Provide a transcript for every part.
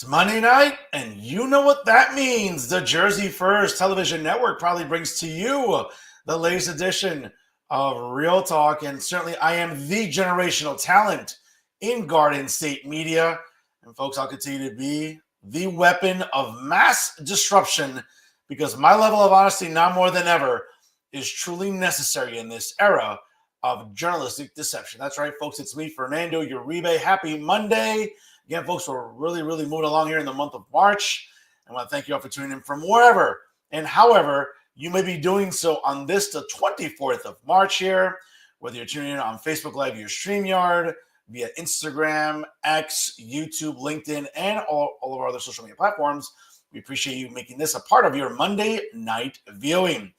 It's Monday night, and you know what that means. The Jersey First Television Network probably brings to you the latest edition of Real Talk. And certainly, I am the generational talent in Garden State Media. And, folks, I'll continue to be the weapon of mass disruption because my level of honesty, now more than ever, is truly necessary in this era of journalistic deception. That's right, folks. It's me, Fernando Uribe. Happy Monday. Again, folks, we're really moving along here in the month of March. I want to thank you all for tuning in from wherever and however you may be doing so on this, the 24th of March here, whether you're tuning in on Facebook Live via StreamYard, via Instagram, X, YouTube, LinkedIn, and all of our other social media platforms. We appreciate you making this a part of your Monday night viewing.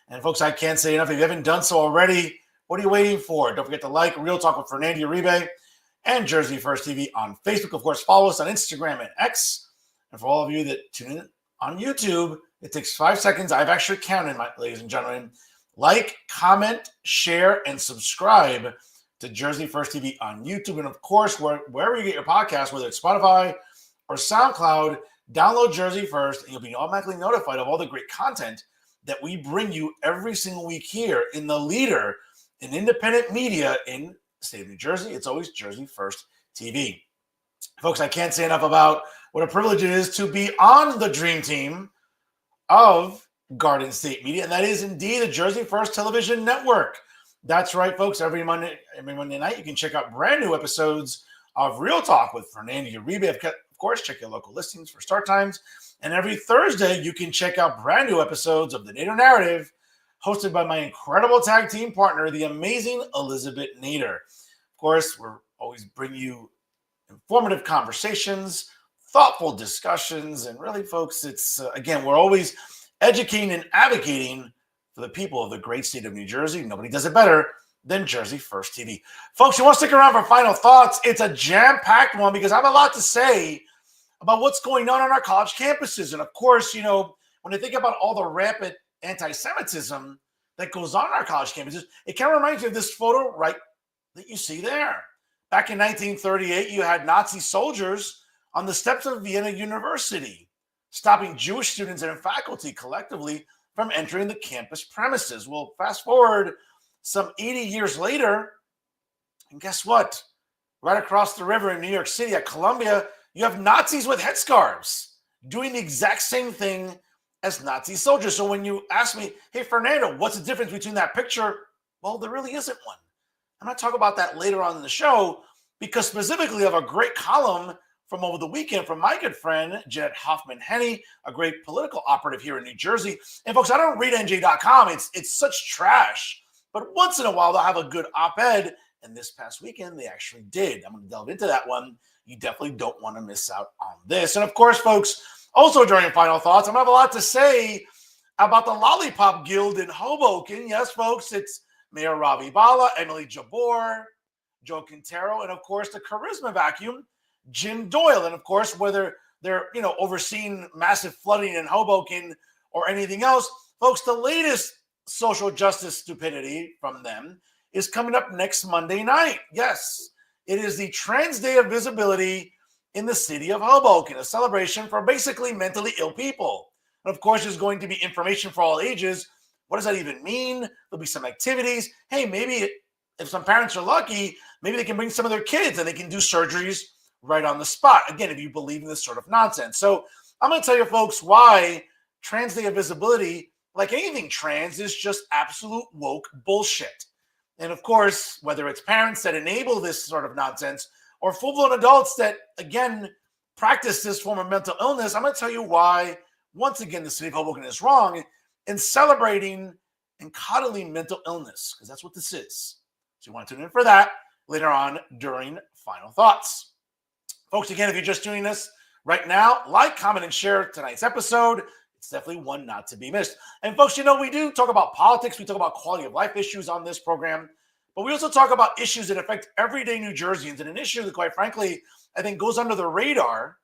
And, folks, I can't say enough. If you haven't done so already, what are you waiting for? Don't forget to like Real Talk with Fernando Uribe and Jersey First TV on Facebook. Of course, follow us on Instagram and X. And for all of you that tune in on YouTube, it takes 5 seconds. I've actually counted, ladies and gentlemen. Like, comment, share, and subscribe to Jersey First TV on YouTube. And, of course, wherever you get your podcast, whether it's Spotify or SoundCloud, download Jersey First, and you'll be automatically notified of all the great content that we bring you every single week here in the leader in independent media in the state of New Jersey. It's always Jersey First TV. Folks, I can't say enough about what a privilege it is to be on the dream team of Garden State Media, and that is indeed the Jersey First Television Network. That's right, folks. Every Monday night, you can check out brand new episodes of Real Talk with Fernando Uribe. Of course, check your local listings for start times. And every Thursday, you can check out brand new episodes of The Nader Narrative, hosted by my incredible tag team partner, the amazing Elizabeth Nader. Of course, we're always bringing you informative conversations, thoughtful discussions, and really, folks, it's, again, we're always educating and advocating for the people of the great state of New Jersey. Nobody does it better than Jersey First TV. Folks, you want to stick around for final thoughts? It's a jam-packed one because I have a lot to say about what's going on our college campuses. And, of course, you know, when I think about all the rampant anti-Semitism that goes on in our college campuses, it kind of reminds me of this photo right that you see there. Back in 1938, you had Nazi soldiers on the steps of Vienna University, stopping Jewish students and faculty collectively from entering the campus premises. Well, fast forward some 80 years later, and guess what? Right across the river in New York City at Columbia, you have Nazis with headscarves doing the exact same thing as Nazi soldiers. So when you ask me, hey, Fernando, what's the difference between that picture? Well, there really isn't one. I'm going to talk about that later on in the show because specifically I have a great column from over the weekend from my good friend, Jeanette Hoffman-Henney, a great political operative here in New Jersey. And folks, I don't read NJ.com. It's such trash. But once in a while, they'll have a good op-ed. And this past weekend, they actually did. I'm going to delve into that one. You definitely don't want to miss out on this. And of course, folks, also during final thoughts, I'm going to have a lot to say about the Lollipop Guild in Hoboken. Yes, folks, it's Mayor Ravi Bala, Emily Jabor, Joe Quintero, and of course, the Charisma Vacuum, Jim Doyle. And of course, whether they're, overseeing massive flooding in Hoboken or anything else, folks, the latest social justice stupidity from them is coming up next Monday night. Yes, it is the Trans Day of Visibility in the city of Hoboken, a celebration for basically mentally ill people. And of course, there's going to be information for all ages. What does that even mean? There'll be some activities. Hey, maybe if some parents are lucky, maybe they can bring some of their kids and they can do surgeries right on the spot. Again, if you believe in this sort of nonsense. So I'm going to tell you folks why Trans Day of Visibility, like anything trans, is just absolute woke bullshit. And of course, whether it's parents that enable this sort of nonsense or full-blown adults that, again, practice this form of mental illness, I'm going to tell you why, once again, the city of Hoboken is wrong in celebrating and coddling mental illness, because that's what this is. So you want to tune in for that later on during Final Thoughts. Folks, again, if you're just doing this right now, like, comment, and share tonight's episode. It's definitely one not to be missed. And folks, we do talk about politics. We talk about quality of life issues on this program. But we also talk about issues that affect everyday New Jerseyans. And an issue that, quite frankly, I think goes under the radar,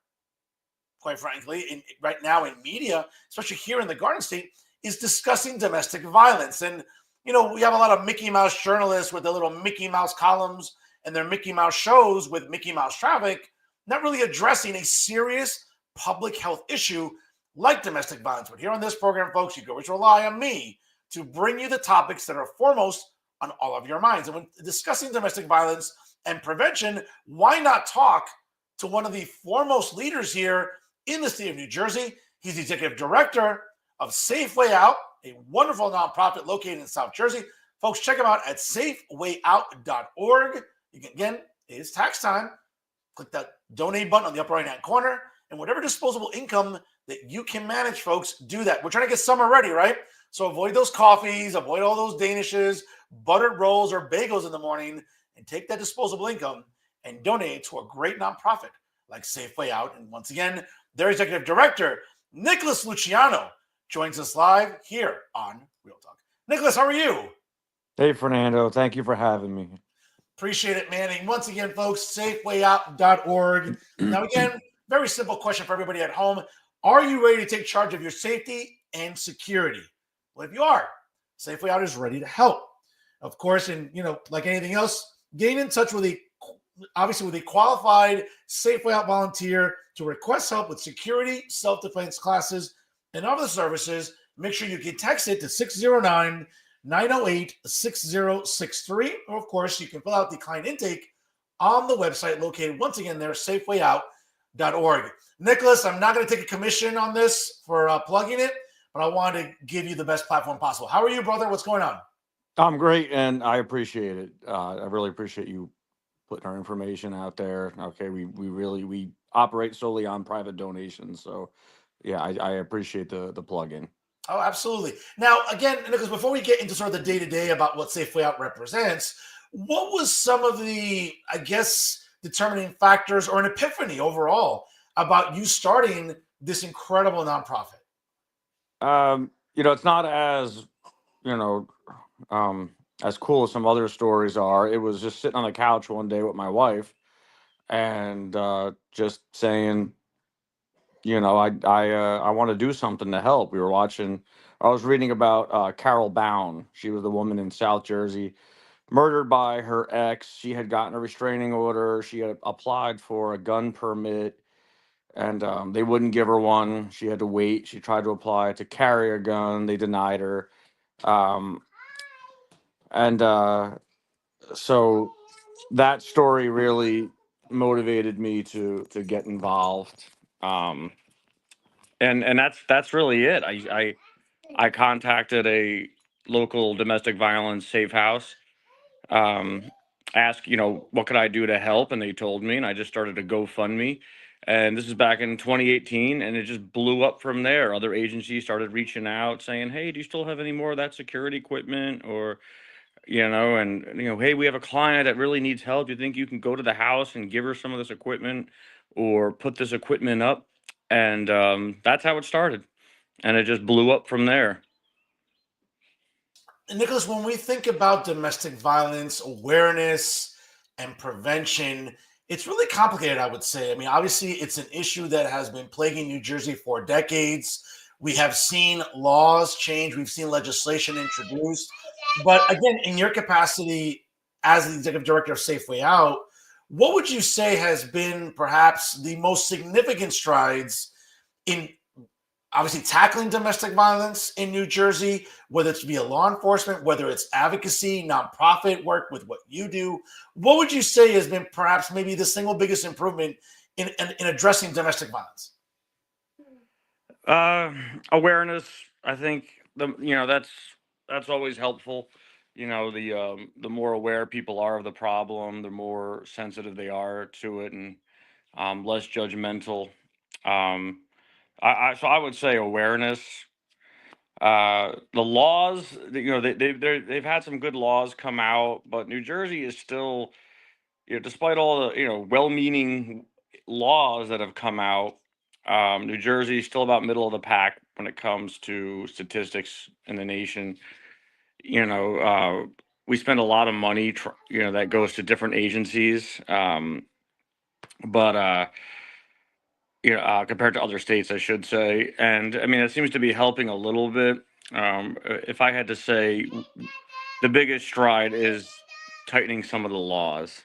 quite frankly, right now in media, especially here in the Garden State, is discussing domestic violence. And, we have a lot of Mickey Mouse journalists with their little Mickey Mouse columns and their Mickey Mouse shows with Mickey Mouse traffic, not really addressing a serious public health issue like domestic violence. But here on this program, folks, you can always rely on me to bring you the topics that are foremost on all of your minds. And when discussing domestic violence and prevention, why not talk to one of the foremost leaders here in the state of New Jersey? He's the executive director of Safe Way Out, a wonderful nonprofit located in South Jersey. Folks, check them out at safewayout.org. You can, again, it is tax time. Click that donate button on the upper right-hand corner, and whatever disposable income that you can manage, folks, do that. We're trying to get summer ready, right? So avoid those coffees, avoid all those Danishes, buttered rolls, or bagels in the morning, and take that disposable income and donate it to a great nonprofit like Safe Way Out. And once again, their executive director, Nicholas Luciano, joins us live here on Real Talk. Nicholas, how are you? Hey, Fernando. Thank you for having me. Appreciate it, man. And once again, folks, safewayout.org. Now, again, very simple question for everybody at home. Are you ready to take charge of your safety and security? Well, if you are, Safe Way Out is ready to help. Of course, and like anything else, get in touch with a qualified Safe Way Out volunteer to request help with security, self-defense classes, and other services. Make sure you can text it to 609-908-6063. Or, of course, you can fill out the client intake on the website located, once again, there, safewayout.org. Nicholas, I'm not going to take a commission on this for plugging it, but I wanted to give you the best platform possible. How are you, brother? What's going on? I'm great, and I appreciate it. I really appreciate you putting our information out there. Okay, we operate solely on private donations, so yeah, I appreciate the plug-in. Oh, absolutely. Now, again, Nicholas, before we get into sort of the day-to-day about what Safe Way Out represents, what was some of the, I guess, determining factors or an epiphany overall about you starting this incredible nonprofit? It's not as, you know, as cool as some other stories are. It was just sitting on the couch one day with my wife and just saying, I want to do something to help. We were watching. I was reading about Carol Bound. She was the woman in South Jersey murdered by her ex. She had gotten a restraining order. She had applied for a gun permit, and they wouldn't give her one. She had to wait. She tried to apply to carry a gun. They denied her. Um, and so that story really motivated me to get involved. Um, and that's really it. I contacted a local domestic violence safe house, um, asked, what could I do to help? And they told me, and I just started a GoFundMe. And this is back in 2018, and it just blew up from there. Other agencies started reaching out saying, hey, do you still have any more of that security equipment? Or, hey, we have a client that really needs help. Do you think you can go to the house and give her some of this equipment or put this equipment up? And that's how it started. And it just blew up from there. Nicholas, when we think about domestic violence awareness and prevention, it's really complicated, I would say. I mean, obviously, it's an issue that has been plaguing New Jersey for decades. We have seen laws change, we've seen legislation introduced. But again, in your capacity as the executive director of Safe Way Out, what would you say has been perhaps the most significant strides in obviously tackling domestic violence in New Jersey, whether it's via law enforcement, whether it's advocacy, nonprofit work with what you do? What would you say has been perhaps maybe the single biggest improvement in addressing domestic violence? Awareness, I think that's always helpful. The more aware people are of the problem, the more sensitive they are to it, and less judgmental. Um, so I would say awareness. The laws, they've had some good laws come out, but New Jersey is still, despite all the well-meaning laws that have come out, New Jersey is still about middle of the pack when it comes to statistics in the nation. We spend a lot of money, that goes to different agencies, but compared to other states, I should say. And I mean, it seems to be helping a little bit. If I had to say, the biggest stride is tightening some of the laws.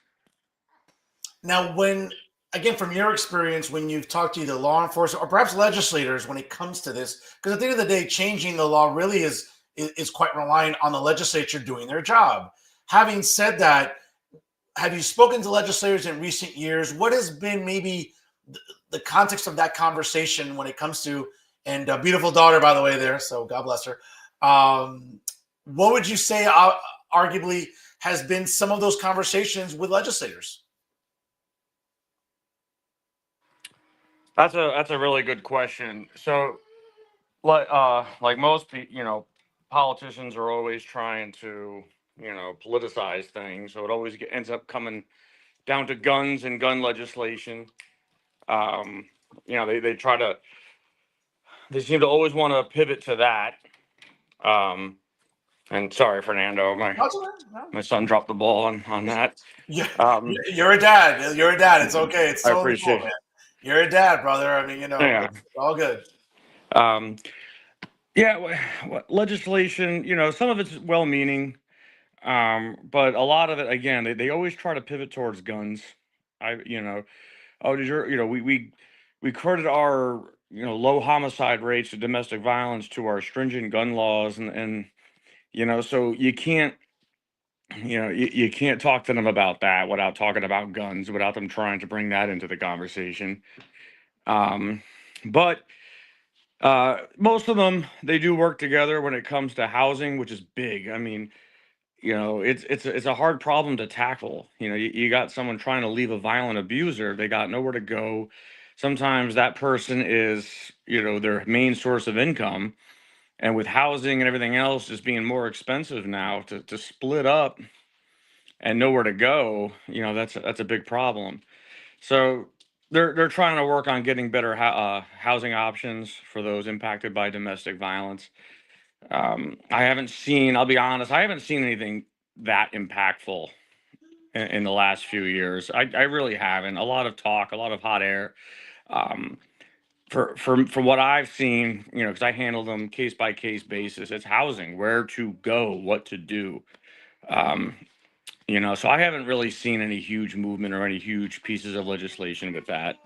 Now, when again, from your experience, when you've talked to either law enforcement or perhaps legislators when it comes to this, because at the end of the day, changing the law really is quite reliant on the legislature doing their job. Having said that, have you spoken to legislators in recent years? What has been maybe the context of that conversation when it comes to, and a beautiful daughter, by the way, there, so God bless her. Um, what would you say, arguably, has been some of those conversations with legislators? That's a really good question. So, like most politicians are always trying to politicize things. So it always ends up coming down to guns and gun legislation. Um, they seem to always want to pivot to that. Um, and sorry, Fernando, That's all right. No. my son dropped the ball on that. Yeah, Um, you're a dad. You're a dad. It's okay. It's I totally cool, appreciate man. it. You're a dad, brother. I mean, Yeah. it's all good. Um, yeah. Legislation. Some of it's well-meaning, but a lot of it, again, they always try to pivot towards guns. Oh, did we credit our low homicide rates of domestic violence to our stringent gun laws, and so you can't talk to them about that without talking about guns, without them trying to bring that into the conversation. But most of them, they do work together when it comes to housing, which is big. I mean, it's a hard problem to tackle. You got someone trying to leave a violent abuser, they got nowhere to go. Sometimes that person is their main source of income, and with housing and everything else just being more expensive now, to split up and nowhere to go, that's a big problem. So they're trying to work on getting better housing options for those impacted by domestic violence. I haven't seen, I'll be honest, I haven't seen anything that impactful in the last few years. I really haven't. A lot of talk, a lot of hot air. Um, for what I've seen, because I handle them case by case basis, it's housing, where to go, what to do. Um, so I haven't really seen any huge movement or any huge pieces of legislation with that.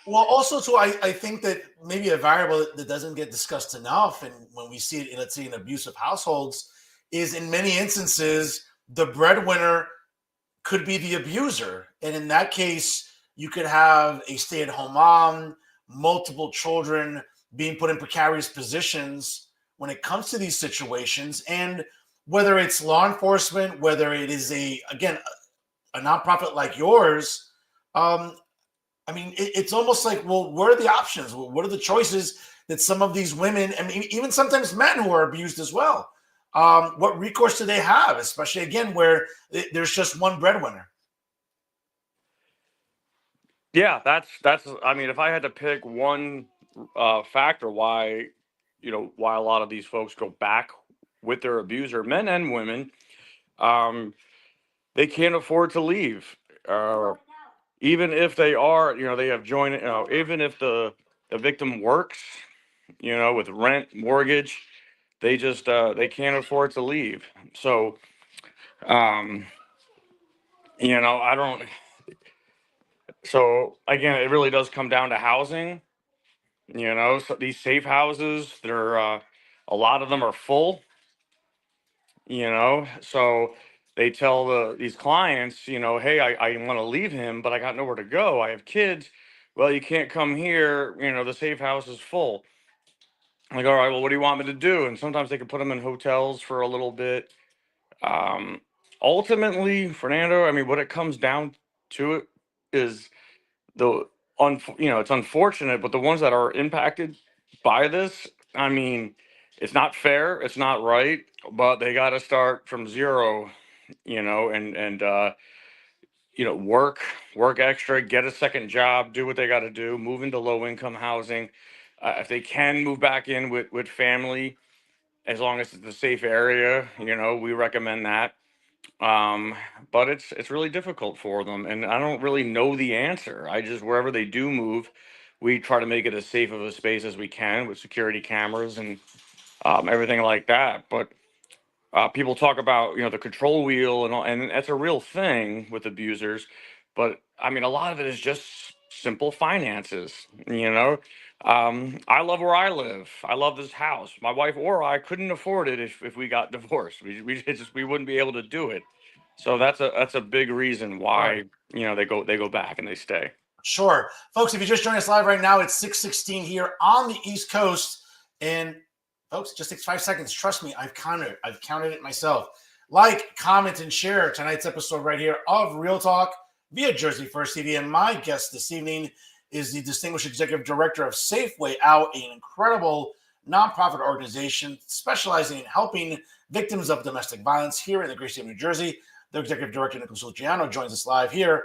Well, also too, I think that maybe a variable that doesn't get discussed enough, and when we see it in, let's say, in abusive households, is in many instances the breadwinner could be the abuser, and in that case, you could have a stay-at-home mom, multiple children being put in precarious positions when it comes to these situations, and whether it's law enforcement, whether it is a nonprofit like yours, um, I mean, it's almost like, well, what are the options? What are the choices that some of these women, and even sometimes men who are abused as well, what recourse do they have, especially again where there's just one breadwinner? Yeah, that's. I mean, if I had to pick one factor why, why a lot of these folks go back with their abuser, men and women, um, they can't afford to leave. Uh, Even if they are, they have joined. Even if the victim works, with rent, mortgage, they just they can't afford to leave. So, um, I don't. So again, it really does come down to housing. So these safe houses, they're a lot of them are full. So they tell these clients, hey, I want to leave him, but I got nowhere to go. I have kids. Well, you can't come here. The safe house is full. I'm like, all right, well, what do you want me to do? And sometimes they can put them in hotels for a little bit. Um, Ultimately, Fernando, I mean, what it comes down to it is the it's unfortunate, but the ones that are impacted by this, I mean, it's not fair, it's not right, but they got to start from zero, and work extra, get a second job, do what they got to do, move into low income housing. If they can move back in with family, as long as it's a safe area, we recommend that. um, but it's really difficult for them, and I don't really know the answer. I just, wherever they do move, we try to make it as safe of a space as we can with security cameras and everything like that. But people talk about the control wheel and all, and that's a real thing with abusers. but I mean, a lot of it is just simple finances. You know, I love where I live. I love this house. My wife or I couldn't afford it if we got divorced. We wouldn't be able to do it. So that's a big reason Right. why they go back and they stay. Sure. Folks, if you just joined us live right now, it's 6:16 here on the East Coast. And folks, it just takes 5 seconds. Trust me, I've counted it. I've counted it myself. Like, comment, and share tonight's episode right here of Real Talk via Jersey First TV. And my guest this evening is the Distinguished Executive Director of Safeway Out, an incredible nonprofit organization specializing in helping victims of domestic violence here in the great state of New Jersey. The Executive Director, Nicholas Luciano, joins us live here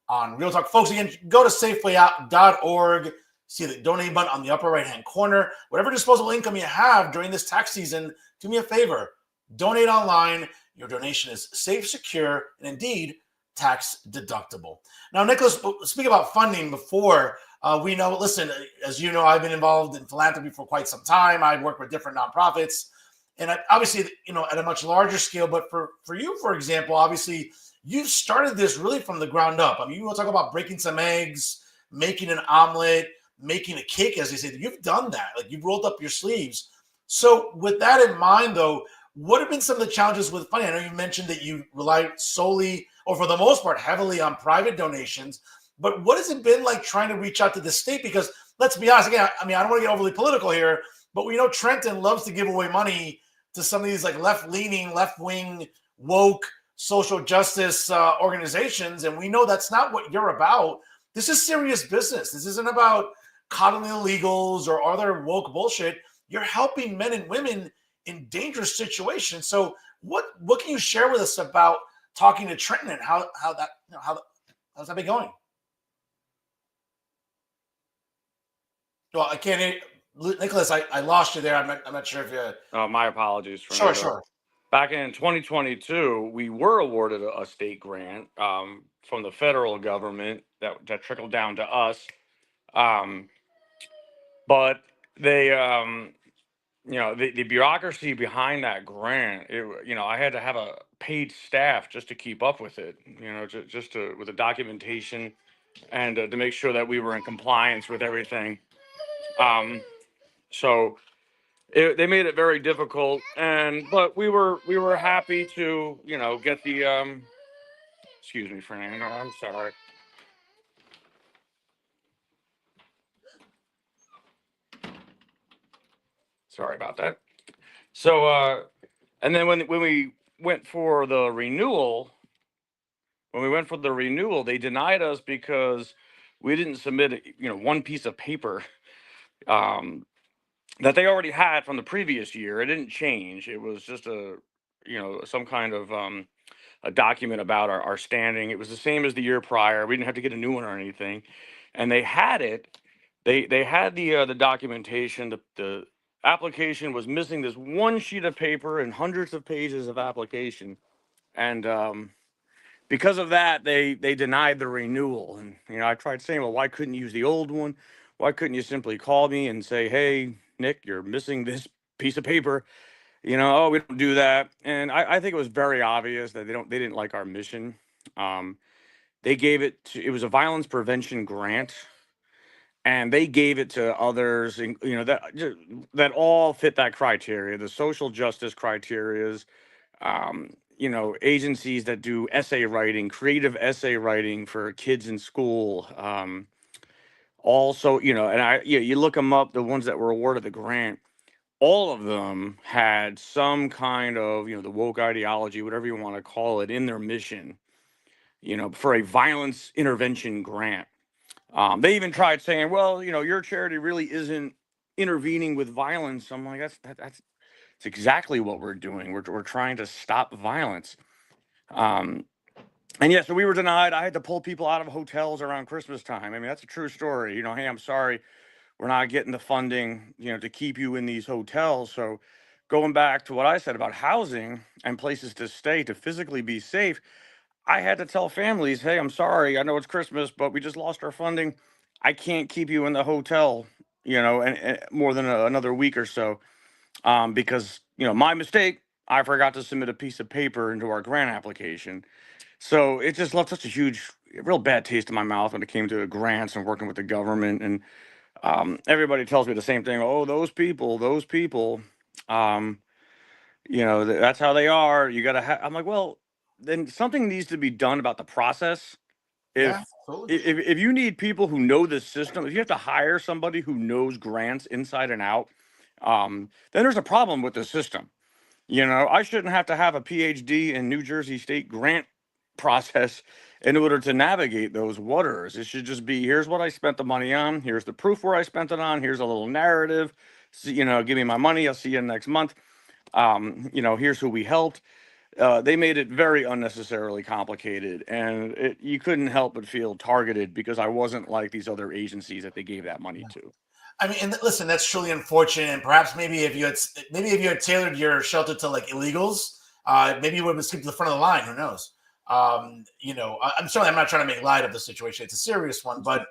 on Real Talk. Folks, again, go to safewayout.org. See the donate button on the upper right-hand corner. Whatever disposable income you have during this tax season, do me a favor. Donate online. Your donation is safe, secure, and indeed tax deductible. Now, Nicholas, speak about funding before we know. Listen, as you know, I've been involved in philanthropy for quite some time. I've worked with different nonprofits, and obviously, at a much larger scale. But for you, for example, obviously, you started this really from the ground up. I mean, you want to talk about breaking some eggs, making an omelet, making a cake, as they say. You've done that. Like, you've rolled up your sleeves. So with that in mind, though, what have been some of the challenges with funding? I know you mentioned that you rely solely, or for the most part, heavily on private donations. But what has it been like trying to reach out to the state? Because let's be honest, again, I mean, I don't want to get overly political here, but we know Trenton loves to give away money to some of these like left-leaning, left-wing, woke social justice organizations. And we know that's not what you're about. This is serious business. This isn't about coddling illegals or other woke bullshit. You're helping men and women in dangerous situations. So what can you share with us about talking to Trenton and how's that been going? Well, I can't hear Nicholas, I lost you there. I'm not sure if you. My apologies, Fernando. Sure. Back in 2022, we were awarded a state grant from the federal government that trickled down to us. But they, the bureaucracy behind that grant, I had to have a paid staff just to keep up with it, with the documentation and to make sure that we were in compliance with everything. So they made it very difficult, but we were happy to, get the, excuse me, Fernando, I'm sorry. Sorry about that. So, and then when we went for the renewal, they denied us because we didn't submit, one piece of paper that they already had from the previous year. It didn't change. It was just some kind of a document about our standing. It was the same as the year prior. We didn't have to get a new one or anything, and they had it. They had the documentation. The application was missing this one sheet of paper and hundreds of pages of application, and because of that, they denied the renewal. And I tried saying, well, why couldn't you use the old one? Why couldn't you simply call me and say, hey, Nick, you're missing this piece of paper? Oh, we don't do that. And I think it was very obvious that they didn't like our mission. They gave it was a violence prevention grant, and they gave it to others, that all fit that criteria, the social justice criterias, agencies that do essay writing, creative essay writing for kids in school. Also, you look them up, the ones that were awarded the grant, all of them had some kind of, the woke ideology, whatever you want to call it, in their mission, for a violence intervention grant. They even tried saying, well, your charity really isn't intervening with violence. I'm like, that's exactly what we're doing. We're trying to stop violence. And yeah, so we were denied. I had to pull people out of hotels around Christmas time. I mean, that's a true story. Hey, I'm sorry, we're not getting the funding, to keep you in these hotels. So going back to what I said about housing and places to stay to physically be safe, I had to tell families, hey, I'm sorry, I know it's Christmas, but we just lost our funding. I can't keep you in the hotel, and more than another week or so, because, my mistake, I forgot to submit a piece of paper into our grant application. So it just left such a huge, real bad taste in my mouth when it came to grants and working with the government. And everybody tells me the same thing. Oh, those people, um, that's how they are. You got to I'm like, well, then something needs to be done about the process. Yeah, If absolutely. if you need people who know the system, if you have to hire somebody who knows grants inside and out, then there's a problem with the system. I shouldn't have to have a PhD in New Jersey State grant process in order to navigate those waters. It should just be, here's what I spent the money on, here's the proof where I spent it on, here's a little narrative. Give me my money, I'll see you next month. Here's who we helped. They made it very unnecessarily complicated, and you couldn't help but feel targeted because I wasn't like these other agencies that they gave that money to. I mean, and listen, that's truly unfortunate. And perhaps maybe if you had tailored your shelter to like illegals, maybe you would have skipped to the front of the line. Who knows? I'm not trying to make light of the situation. It's a serious one, but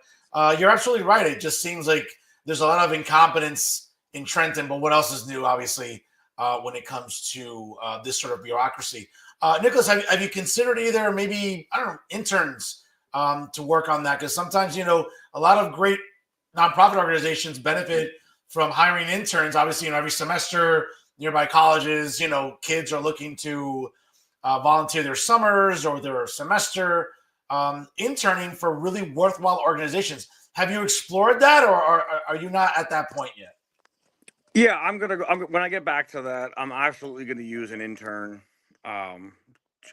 you're absolutely right. It just seems like there's a lot of incompetence in Trenton. But what else is new? Obviously, when it comes to this sort of bureaucracy. Nicholas, have you considered either maybe I don't know interns to work on that? Because sometimes a lot of great nonprofit organizations benefit from hiring interns. Obviously, every semester, nearby colleges, kids are looking to volunteer their summers or their semester interning for really worthwhile organizations. Have you explored that, or are you not at that point yet? Yeah, when I get back to that, I'm absolutely gonna use an intern, um,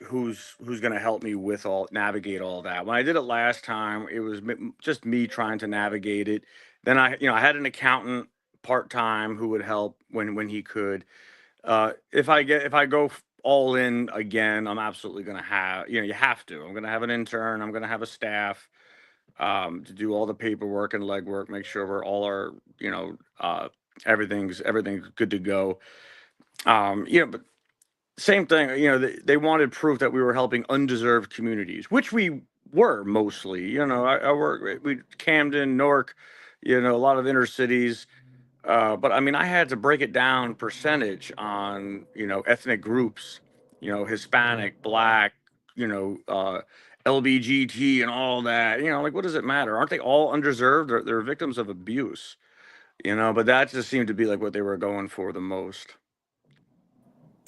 who's gonna help me with all navigate all that. When I did it last time, it was just me trying to navigate it. Then I had an accountant part time who would help when he could. If I go all in again, I'm absolutely gonna have you have to. I'm gonna have an intern. I'm gonna have a staff to do all the paperwork and legwork, make sure we're all our, everything's good to go. But same thing, they wanted proof that we were helping undeserved communities, which we were mostly. I work we Camden, Newark, a lot of inner cities. But I mean, I had to break it down percentage on, ethnic groups, Hispanic, Black, you know, uh, LBGT and all that. Like, what does it matter? Aren't they all undeserved? They're victims of abuse, but that just seemed to be like what they were going for the most.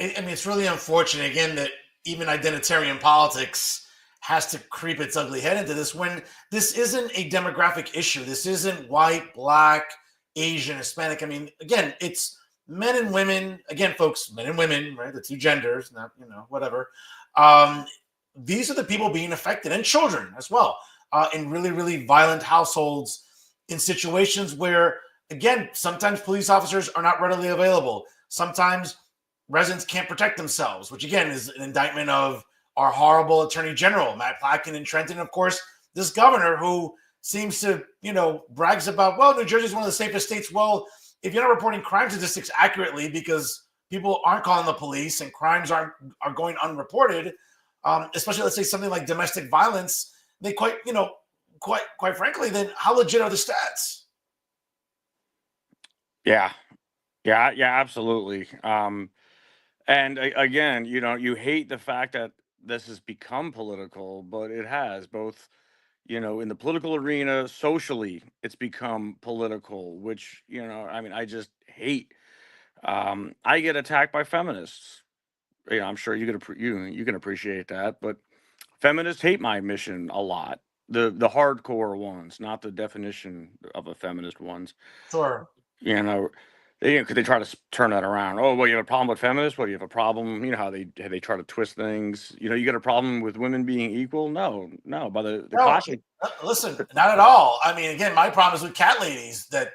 I mean, it's really unfortunate again that even identitarian politics has to creep its ugly head into this when this isn't a demographic issue. This isn't white, black, Asian, Hispanic. I mean, again, it's men and women. Again, folks, men and women, right? The two genders, not whatever. Um, these are the people being affected, and children as well, in really, really violent households, in situations where, again, sometimes police officers are not readily available. Sometimes residents can't protect themselves, which again is an indictment of our horrible Attorney General, Matt Placken in Trenton. Of course, this governor who seems to, brags about, well, New Jersey is one of the safest states. Well, if you're not reporting crime statistics accurately because people aren't calling the police and crimes are going unreported, especially let's say something like domestic violence, they quite frankly, then how legit are the stats? Yeah, yeah, absolutely. And again, you hate the fact that this has become political, but it has both. In the political arena, socially, it's become political, which I mean, I just hate. I get attacked by feminists. I'm sure you can appreciate that, but feminists hate my mission a lot. The hardcore ones, not the definition of a feminist ones. Sure. You know, because they try to turn that around. Oh, well, you have a problem with feminists? What do you have a problem? How they try to twist things. You got a problem with women being equal? No, no. By the No, classic. listen, not at all. I mean, again, my problem is with cat ladies that,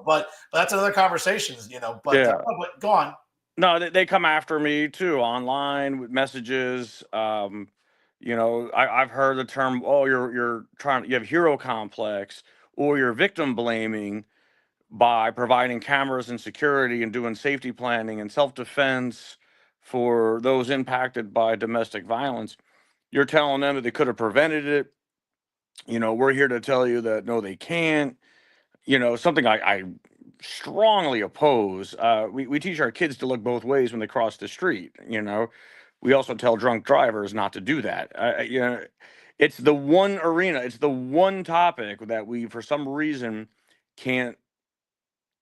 but that's another conversation, Yeah. but go on. No, they come after me too online with messages. I've heard the term, oh, you have hero complex, or you're victim blaming by providing cameras and security and doing safety planning and self-defense for those impacted by domestic violence. You're telling them that they could have prevented it. We're here to tell you that no, they can't. Something I strongly oppose. We teach our kids to look both ways when they cross the street. We also tell drunk drivers not to do that. It's the one arena, it's the one topic that we, for some reason, can't,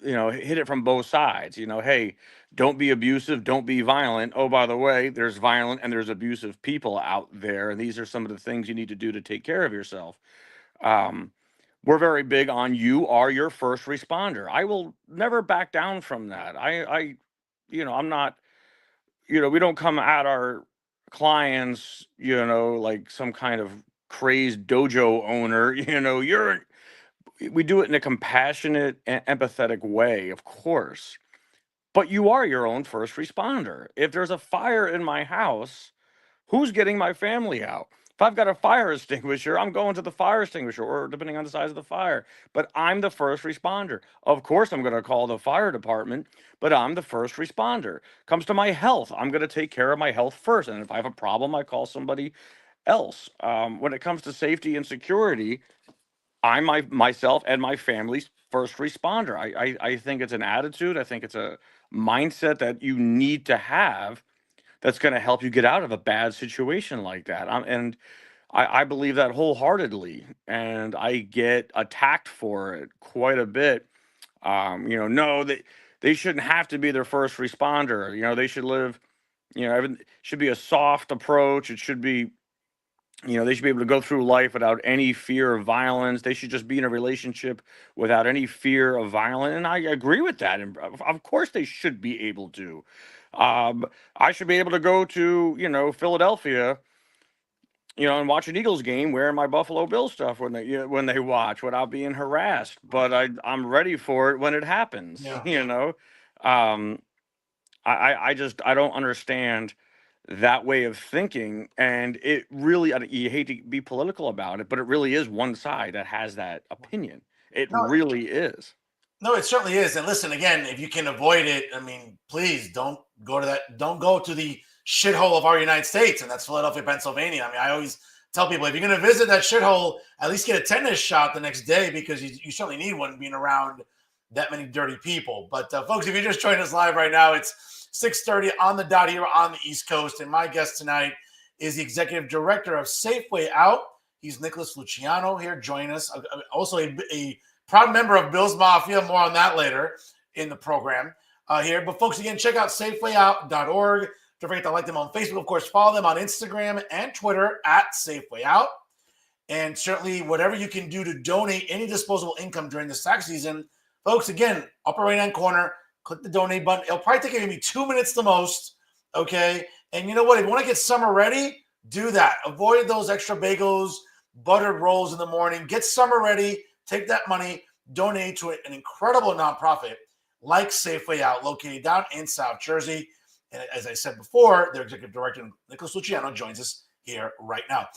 hit it from both sides. Hey, don't be abusive, don't be violent. Oh, by the way, there's violent and there's abusive people out there, and these are some of the things you need to do to take care of yourself. Um, we're very big on you are your first responder. I will never back down from that. I'm not, we don't come at our clients, like some kind of crazed dojo owner, we do it in a compassionate and empathetic way, of course. But you are your own first responder. If there's a fire in my house, who's getting my family out? If I've got a fire extinguisher, I'm going to the fire extinguisher, or depending on the size of the fire. But I'm the first responder. Of course, I'm going to call the fire department, but I'm the first responder. Comes to my health, I'm going to take care of my health first. And if I have a problem, I call somebody else. When it comes to safety and security, I'm myself and my family's first responder. I think it's an attitude. I think it's a mindset that you need to have that's going to help you get out of a bad situation like that. And I believe that wholeheartedly, and I get attacked for it quite a bit. No, they shouldn't have to be their first responder. They should live. Should be a soft approach. It should be. They should be able to go through life without any fear of violence. They should just be in a relationship without any fear of violence. And I agree with that. And of course, they should be able to. I should be able to go to, Philadelphia, and watch an Eagles game wearing my Buffalo Bill stuff when they watch without being harassed. But I'm ready for it when it happens. Yeah. Um, I don't understand that way of thinking, and it really, you hate to be political about it, but it really is one side that has that opinion. It No, really is. no, it certainly is. And listen, again, if you can avoid it, I mean, please don't go to that. Don't go to the shithole of our United States, and that's Philadelphia, Pennsylvania. I mean, I always tell people if you're going to visit that shithole, at least get a tetanus shot the next day because you certainly need one being around that many dirty people. But folks, if you're just joining us live right now, it's 6:30 on the dot here on the East Coast, and my guest tonight is the executive director of Safeway Out. He's Nicholas Luciano here joining us, also a proud member of Bill's Mafia. More on that later in the program here. But folks, again, check out safewayout.org. Don't forget to like them on Facebook. Of course, follow them on Instagram and Twitter at Safeway Out. And certainly whatever you can do to donate any disposable income during this tax season, folks, again, upper right-hand corner, click the donate button. It'll probably take maybe 2 minutes the most, okay? And you know what? If you want to get summer ready, do that. Avoid those extra bagels, buttered rolls in the morning. Get summer ready. Take that money, donate to an incredible nonprofit like Safeway Out, located down in South Jersey. And as I said before, their executive director, Nicholas Luciano, joins us here right now.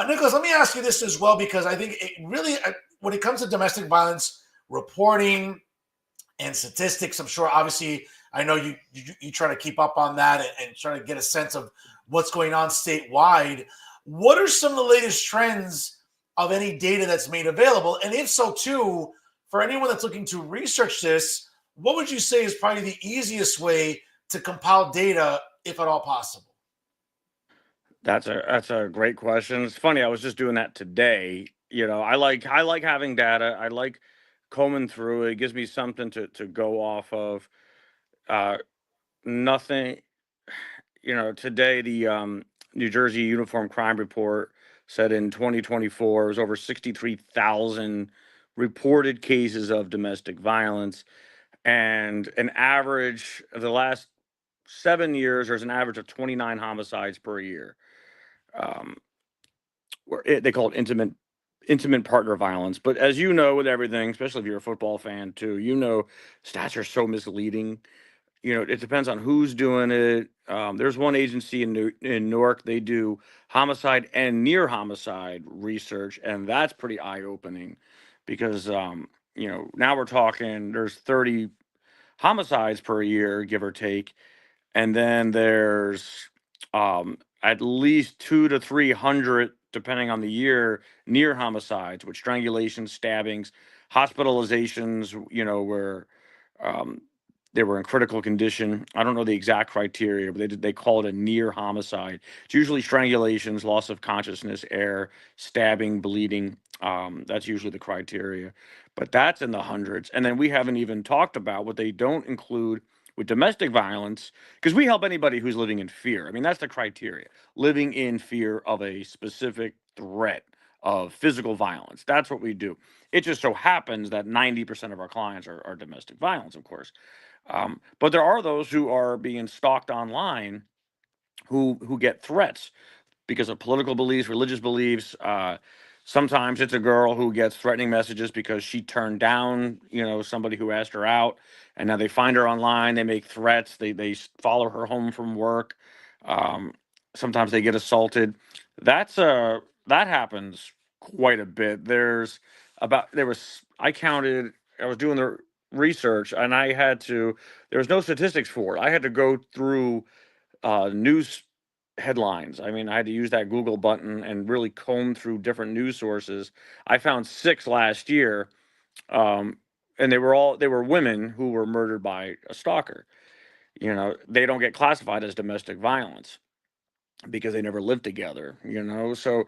Nicholas, let me ask you this as well, because I think it really, when it comes to domestic violence reporting and statistics, I'm sure, obviously, I know you try to keep up on that and try to get a sense of what's going on statewide. What are some of the latest trends of any data that's made available? And if so, too, for anyone that's looking to research this, what would you say is probably the easiest way to compile data, if at all possible? That's a great question. It's funny, I was just doing that today. I like having data. I like combing through it. It gives me something to go off of. Uh, Nothing. Today the New Jersey Uniform Crime Report said in 2024 it was over 63,000 reported cases of domestic violence, and an average of the last 7 years, there's an average of 29 homicides per year. Um, they call it intimate partner violence. But as you know, with everything, especially if you're a football fan too, stats are so misleading. It depends on who's doing it. There's one agency in Newark. They do homicide and near homicide research, and that's pretty eye opening because now we're talking there's 30 homicides per year, give or take, and then there's at least 2 to 300, depending on the year, near homicides, with strangulations, stabbings, hospitalizations. Where um, They were in critical condition. I don't know the exact criteria, but they call it a near homicide. It's usually strangulations, loss of consciousness, air, stabbing, bleeding. That's usually the criteria, but that's in the hundreds. And then we haven't even talked about what they don't include with domestic violence, because we help anybody who's living in fear. I mean, that's the criteria: living in fear of a specific threat of physical violence. That's what we do. It just so happens that 90% of our clients are domestic violence, of course. But there are those who are being stalked online who get threats because of political beliefs, religious beliefs. Sometimes it's a girl who gets threatening messages because she turned down, somebody who asked her out, and now they find her online. They make threats. They follow her home from work. Um, Sometimes they get assaulted. That happens quite a bit. I counted. I was doing the research, and I had to. There was no statistics for it. I had to go through news headlines. I mean, I had to use that Google button and really comb through different news sources. I found six last year, um, and they were women who were murdered by a stalker. They don't get classified as domestic violence because they never lived together. So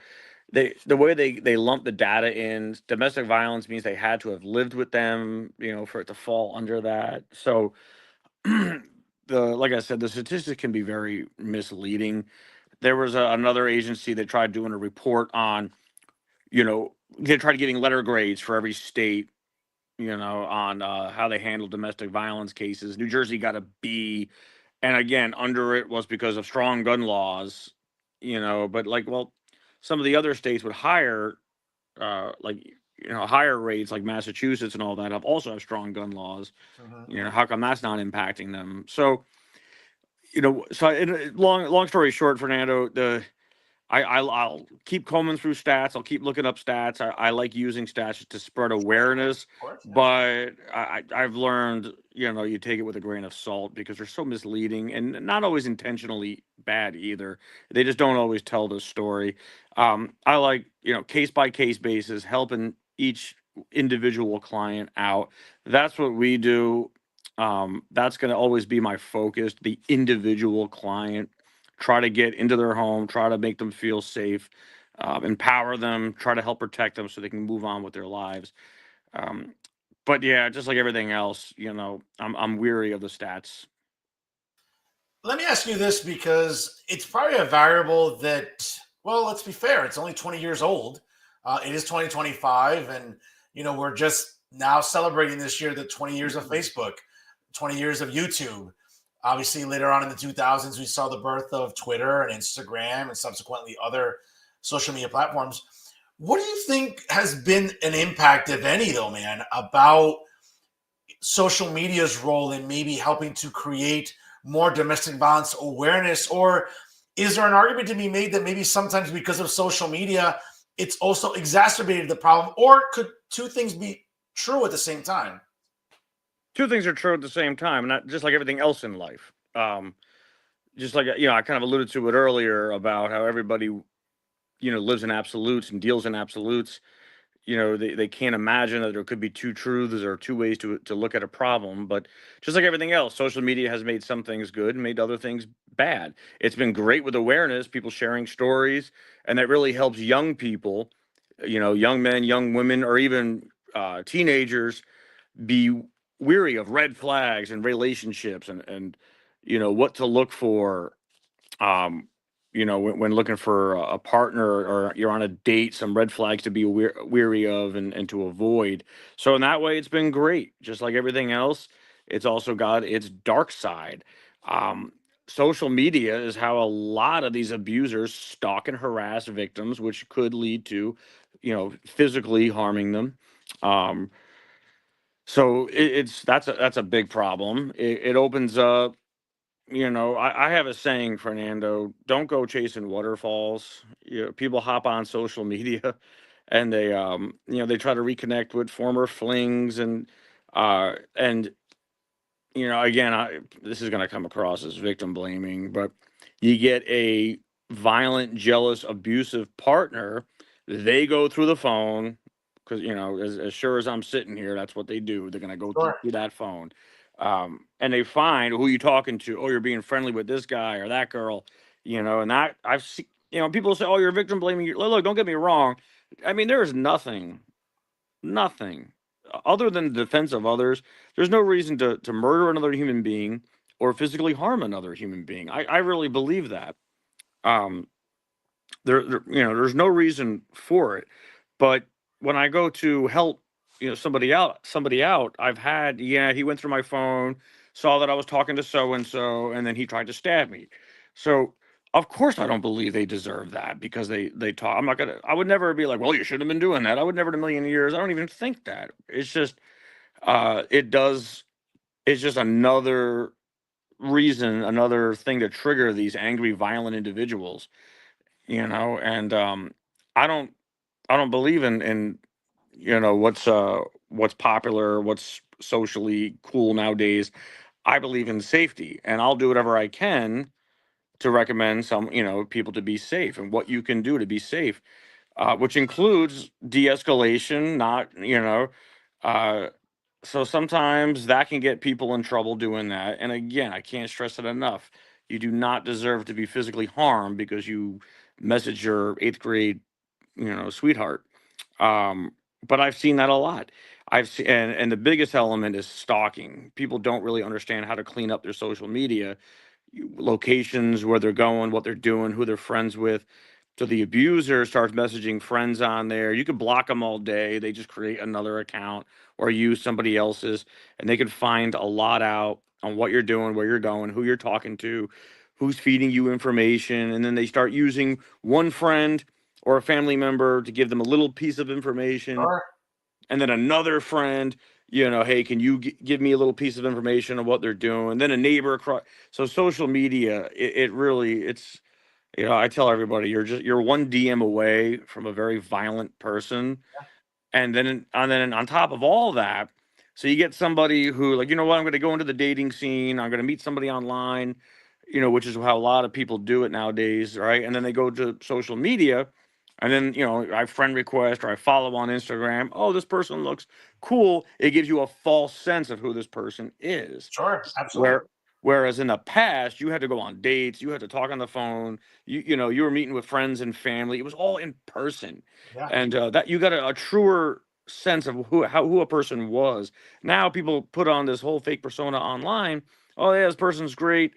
the way they lump the data in, domestic violence means they had to have lived with them, for it to fall under that. So like I said, the statistics can be very misleading. There was another agency that tried doing a report on, they tried giving letter grades for every state, on how they handle domestic violence cases. New Jersey got a B, and again, under it was because of strong gun laws, but like, well, some of the other states with higher, like, higher rates, like Massachusetts and all that, have strong gun laws. Mhm. How come that's not impacting them? Long story short, Fernando, I'll keep combing through stats. I'll keep looking up stats. I like using stats to spread awareness, Of course, yeah. but I've learned, you take it with a grain of salt because they're so misleading and not always intentionally bad either. They just don't always tell the story. I like, case by case basis, helping each individual client out. That's what we do. That's going to always be my focus, the individual client. Try to get into their home, try to make them feel safe, empower them, try to help protect them so they can move on with their lives. Um, but yeah, just like everything else, I'm weary of the stats. Let me ask you this because it's probably a variable that, well, let's be fair, it's only 20 years old. It is 2025, and we're just now celebrating this year the 20 years of Facebook, 20 years of YouTube. Obviously, later on in the 2000s, we saw the birth of Twitter and Instagram and subsequently other social media platforms. What do you think has been an impact, if any, though, man, about social media's role in maybe helping to create more domestic violence awareness? Or is there an argument to be made that maybe sometimes because of social media, it's also exacerbated the problem? Or could two things be true at the same time? Two things are true at the same time, and just like everything else in life. Just like I kind of alluded to it earlier about how everybody lives in absolutes and deals in absolutes. They can't imagine that there could be two truths or two ways to look at a problem. But just like everything else, social media has made some things good and made other things bad. It's been great with awareness, people sharing stories, and that really helps young people, young men, young women, or even teenagers be weary of red flags and relationships, and what to look for, um, when looking for a partner or you're on a date, some red flags to be weary of, and to avoid. So in that way, it's been great. Just like everything else, it's also got its dark side. Um, Social media is how a lot of these abusers stalk and harass victims, which could lead to, physically harming them. Um, so that's a big problem. It opens up, I have a saying, Fernando, don't go chasing waterfalls. People hop on social media and they try to reconnect with former flings, and again, this is going to come across as victim blaming, but you get a violent, jealous, abusive partner. They go through the phone because, as sure as I'm sitting here, that's what they do. They're going to go Sure. through that phone. and they find who you talking to. Oh, you're being friendly with this guy or that girl, and that I've seen. People say, "Oh, you're victim blaming." Look, don't get me wrong. I mean, there is nothing other than the defense of others. There's no reason to murder another human being or physically harm another human being. I really believe that. Um, there's no reason for it. But when I go to help, somebody out, I've had, yeah, he went through my phone, saw that I was talking to so and so, and then he tried to stab me. So of course I don't believe they deserve that because they talk. I would never be like, well, you shouldn't have been doing that. I would never in a million years. I don't even think that. It's just it does. It's just another reason, another thing to trigger these angry, violent individuals. And I don't I don't believe in what's popular, what's socially cool nowadays. I believe in safety, and I'll do whatever I can to recommend some people to be safe and what you can do to be safe, which includes de-escalation. Not uh, so sometimes that can get people in trouble doing that. And again, I can't stress it enough. You do not deserve to be physically harmed because you message your eighth grade sweetheart. Um, but I've seen that a lot. I've seen, and the biggest element is stalking. People don't really understand how to clean up their social media locations, where they're going, what they're doing, who they're friends with. So the abuser starts messaging friends on there. You can block them all day. They just create another account or use somebody else's, and they can find a lot out on what you're doing, where you're going, who you're talking to, who's feeding you information. And then they start using one friend or a family member to give them a little piece of information, Sure. and then another friend, hey, can you give me a little piece of information on what they're doing? Then a neighbor across. So social media, it really, it's, I tell everybody, you're one DM away from a very violent person. And then on top of all that, so you get somebody who, like, what, I'm going to go into the dating scene, I'm going to meet somebody online, which is how a lot of people do it nowadays, right? And then they go to social media, and then I friend request or I follow on Instagram. Oh, this person looks cool. It gives you a false sense of who this person is. Sure. Absolutely. Where Whereas in the past, you had to go on dates, you had to talk on the phone, you were meeting with friends and family. It was all in person, Yeah. and that you got a truer sense of who a person was. Now people put on this whole fake persona online. Oh yeah, this person's great,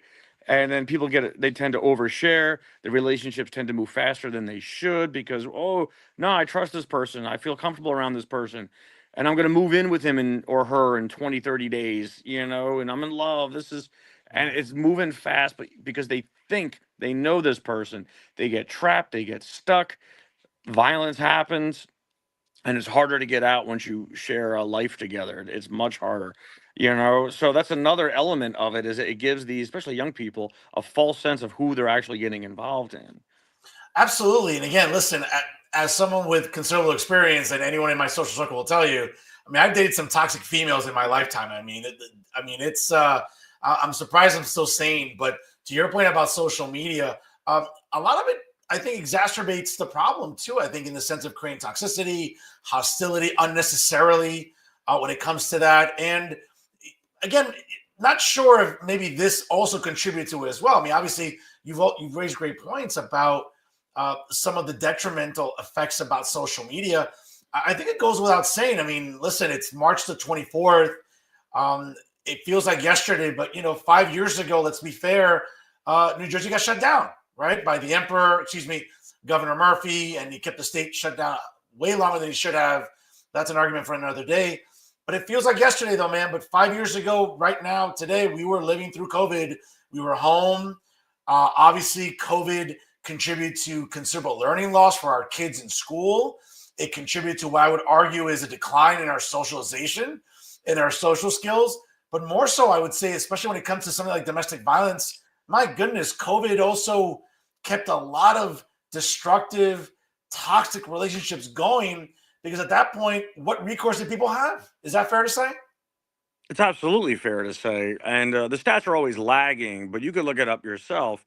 and then people get it. They tend to overshare. The relationships tend to move faster than they should because, oh no, I trust this person. I feel comfortable around this person, and I'm going to move in with him or her in 20, 30 days, and I'm in love. And it's moving fast, but because they think they know this person, they get trapped, they get stuck, violence happens, and it's harder to get out once you share a life together. It's much harder, so that's another element of it, is it gives these, especially young people, a false sense of who they're actually getting involved in. Absolutely. And again, listen, as someone with considerable experience, and anyone in my social circle will tell you, I mean, I've dated some toxic females in my lifetime. It's, I'm surprised I'm still sane. But to your point about social media, a lot of it, I think, exacerbates the problem too. I think in the sense of creating toxicity, hostility unnecessarily when it comes to that. And again, not sure if maybe this also contributed to it as well. I mean, obviously, you've raised great points about some of the detrimental effects about social media. I think it goes without saying. I mean, listen, it's March the 24th. It feels like yesterday, but 5 years ago, let's be fair, New Jersey got shut down, right, by the emperor, excuse me, Governor Murphy, and he kept the state shut down way longer than he should have. That's an argument for another day. But it feels like yesterday, though, man. But 5 years ago, right now, today, we were living through COVID. We were home. Obviously, COVID contributed to considerable learning loss for our kids in school. It contributed to what I would argue is a decline in our socialization, in our social skills. But more so, I would say, especially when it comes to something like domestic violence, my goodness, COVID also kept a lot of destructive, toxic relationships going, because at that point, what recourse did people have? Is that fair to say? It's absolutely fair to say, and the stats are always lagging, but you could look it up yourself.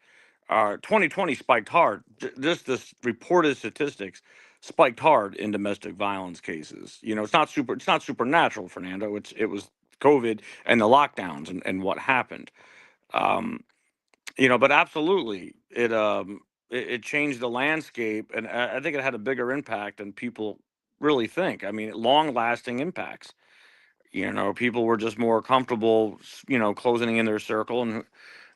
2020 spiked hard. Just this reported statistics spiked hard in domestic violence cases. It's not supernatural, Fernando. It was COVID and the lockdowns and what happened. Um, but absolutely, it changed the landscape, and I think it had a bigger impact than people really think. I mean, long lasting impacts. People were just more comfortable, closing in their circle, and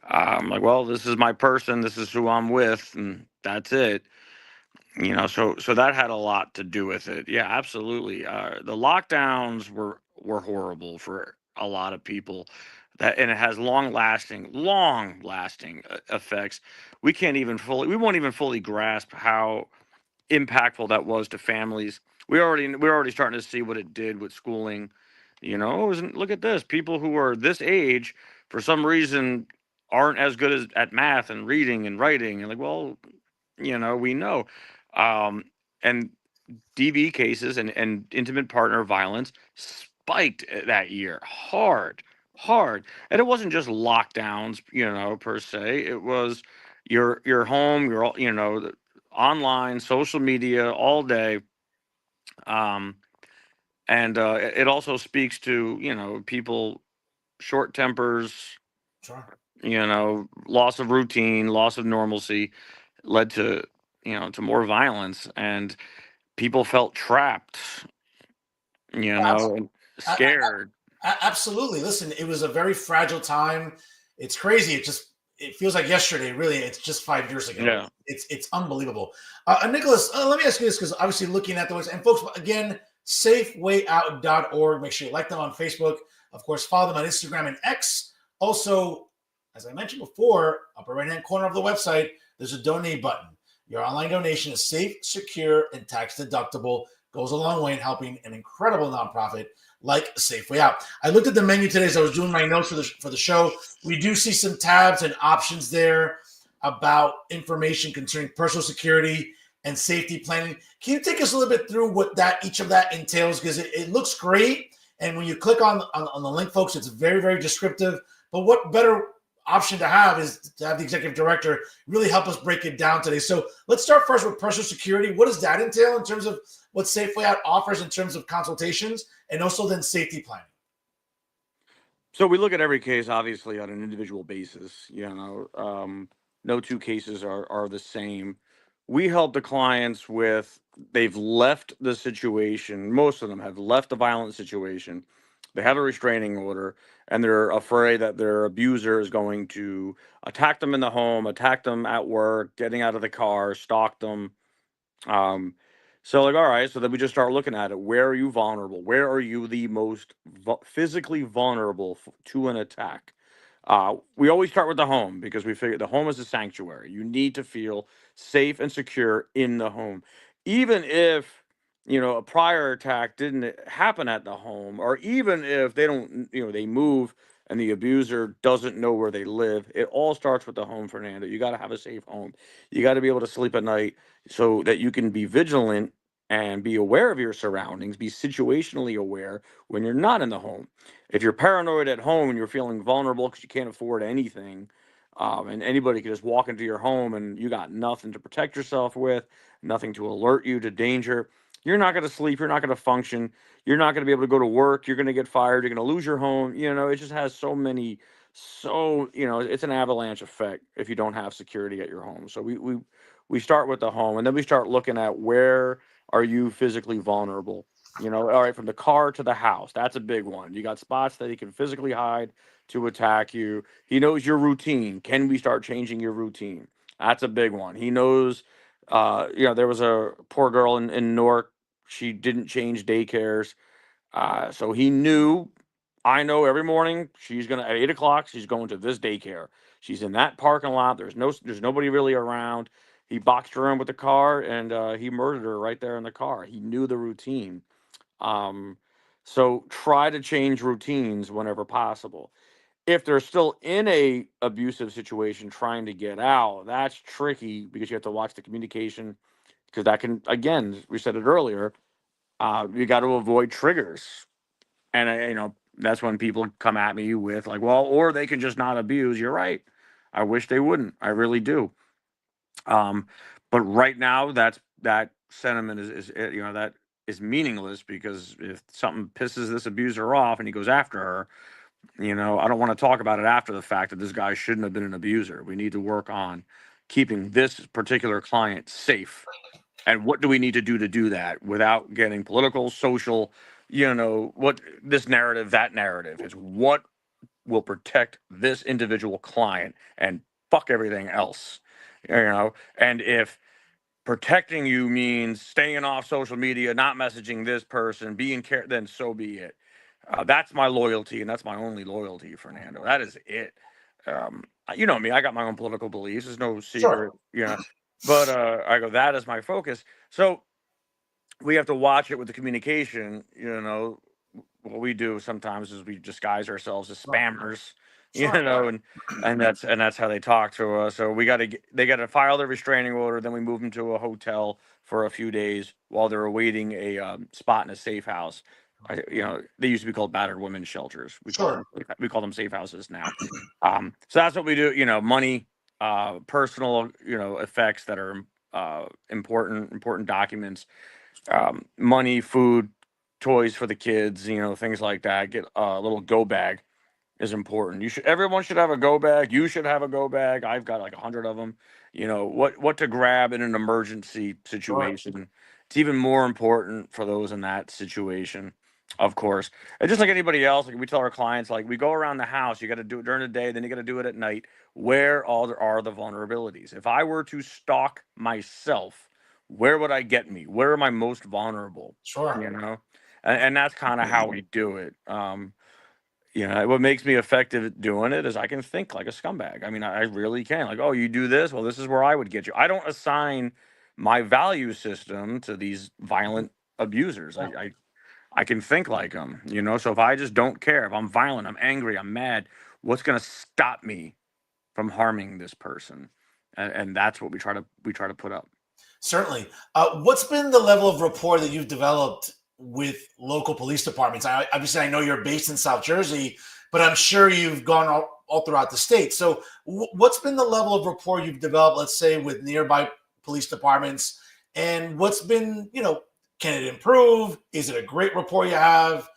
I'm like, well, this is my person, this is who I'm with, and that's it. So that had a lot to do with it. Yeah, absolutely. The lockdowns were horrible for a lot of people. And it has long lasting effects. We won't even fully grasp how impactful that was to families. We're already starting to see what it did with schooling. Look at this. People who are this age, for some reason, aren't as good at math and reading and writing. And like, well, we know. Um, and DV cases and intimate partner violence spiked that year hard. And it wasn't just lockdowns, per se. It was your home, online, social media all day. Um, and it also speaks to, people, short tempers, Sure. loss of routine, loss of normalcy led to more violence, and people felt trapped, and I, scared. Absolutely. Listen, it was a very fragile time. It's crazy. It feels like yesterday. Really, it's just 5 years ago. Yeah. It's unbelievable. Nicholas, let me ask you this because obviously looking at those and folks again, safewayout.org. Make sure you like them on Facebook. Of course, follow them on Instagram and X. Also, as I mentioned before, upper right hand corner of the website, there's a donate button. Your online donation is safe, secure, and tax deductible. Goes a long way in helping an incredible nonprofit like Safeway Out. I looked at the menu today as I was doing my notes for the show. We do see some tabs and options there about information concerning personal security and safety planning. Can you take us a little bit through what each of that entails? Because it looks great. And when you click on the link, folks, it's very, very descriptive. But what better option to have is to have the executive director really help us break it down today. So let's start first with personal security. What does that entail in terms of what Safeway Out offers in terms of consultations and also then safety planning? So we look at every case obviously on an individual basis. No two cases are the same. We help the clients with they've left the situation. Most of them have left the violent situation. They have a restraining order, and they're afraid that their abuser is going to attack them in the home, attack them at work, getting out of the car, stalk them. Um, so like, all right, so then we just start looking at it. Where are you vulnerable? Where are you the most physically vulnerable to an attack? We always start with the home because we figure the home is a sanctuary. You need to feel safe and secure in the home, even if a prior attack didn't happen at the home, or even if they don't, they move and the abuser doesn't know where they live. It all starts with the home, Fernando. You got to have a safe home. You got to be able to sleep at night so that you can be vigilant and be aware of your surroundings, be situationally aware when you're not in the home. If you're paranoid at home and you're feeling vulnerable because you can't afford anything, and anybody can just walk into your home and you got nothing to protect yourself with, nothing to alert you to danger, you're not going to sleep, you're not going to function, you're not going to be able to go to work, you're going to get fired, you're going to lose your home. It just has it's an avalanche effect if you don't have security at your home. So we start with the home, and then we start looking at where are you physically vulnerable. All right, from the car to the house, that's a big one. You got spots that he can physically hide to attack you. He knows your routine. Can we start changing your routine? That's a big one. He knows, there was a poor girl in Newark. She didn't change daycares. So he knew, I know every morning she's gonna at 8 o'clock, she's going to this daycare. She's in that parking lot. There's nobody really around. He boxed her in with the car, and he murdered her right there in the car. He knew the routine. Um, so try to change routines whenever possible. If they're still in a abusive situation trying to get out, that's tricky because you have to watch the communication, because that can, again, we said it earlier, you got to avoid triggers. And that's when people come at me with like, well, or they can just not abuse. You're right. I wish they wouldn't. I really do. Um, but right now, that sentiment is that is meaningless, because if something pisses this abuser off and he goes after her, I don't want to talk about it after the fact that this guy shouldn't have been an abuser. We need to work on keeping this particular client safe. And what do we need to do that without getting political, social, what this narrative, that narrative is what will protect this individual client and fuck everything else. And if protecting you means staying off social media, not messaging this person, being care, then so be it. That's my loyalty, and that's my only loyalty, Fernando. That is it. You know me, I got my own political beliefs. There's no Sure. secret, but I go, that is my focus. So we have to watch it with the communication. What we do sometimes is we disguise ourselves as spammers, Sure. and that's how they talk to us. So they got to file their restraining order, then we move them to a hotel for a few days while they're awaiting a spot in a safe house. They used to be called battered women's shelters. Sure. We call them safe houses now. So that's what we do. Money, personal, effects that are important documents, money, food, toys for the kids, things like that. Get a little go bag is important. Everyone should have a go bag. You should have a go bag. I've got like 100 of them. What to grab in an emergency Sure. situation. It's even more important for those in that situation, of course. And just like anybody else, like we tell our clients, like we go around the house, you got to do it during the day, then you got to do it at night. Where all there are the vulnerabilities? If I were to stalk myself, where would I get me? Where am I most vulnerable? Sure. And that's kind of how we do it. What makes me effective at doing it is I can think like a scumbag. I mean, I really can. Like, oh, you do this? Well, this is where I would get you. I don't assign my value system to these violent abusers. Yeah. I can think like them, So if I just don't care, if I'm violent, I'm angry, I'm mad, what's going to stop me from harming this person? And that's what we try to put up. Certainly. What's been the level of rapport that you've developed with local police departments? Obviously, I know you're based in South Jersey, but I'm sure you've gone all throughout the state. So, what's been the level of rapport you've developed, let's say, with nearby police departments? And what's been, can it improve? Is it a great rapport you have?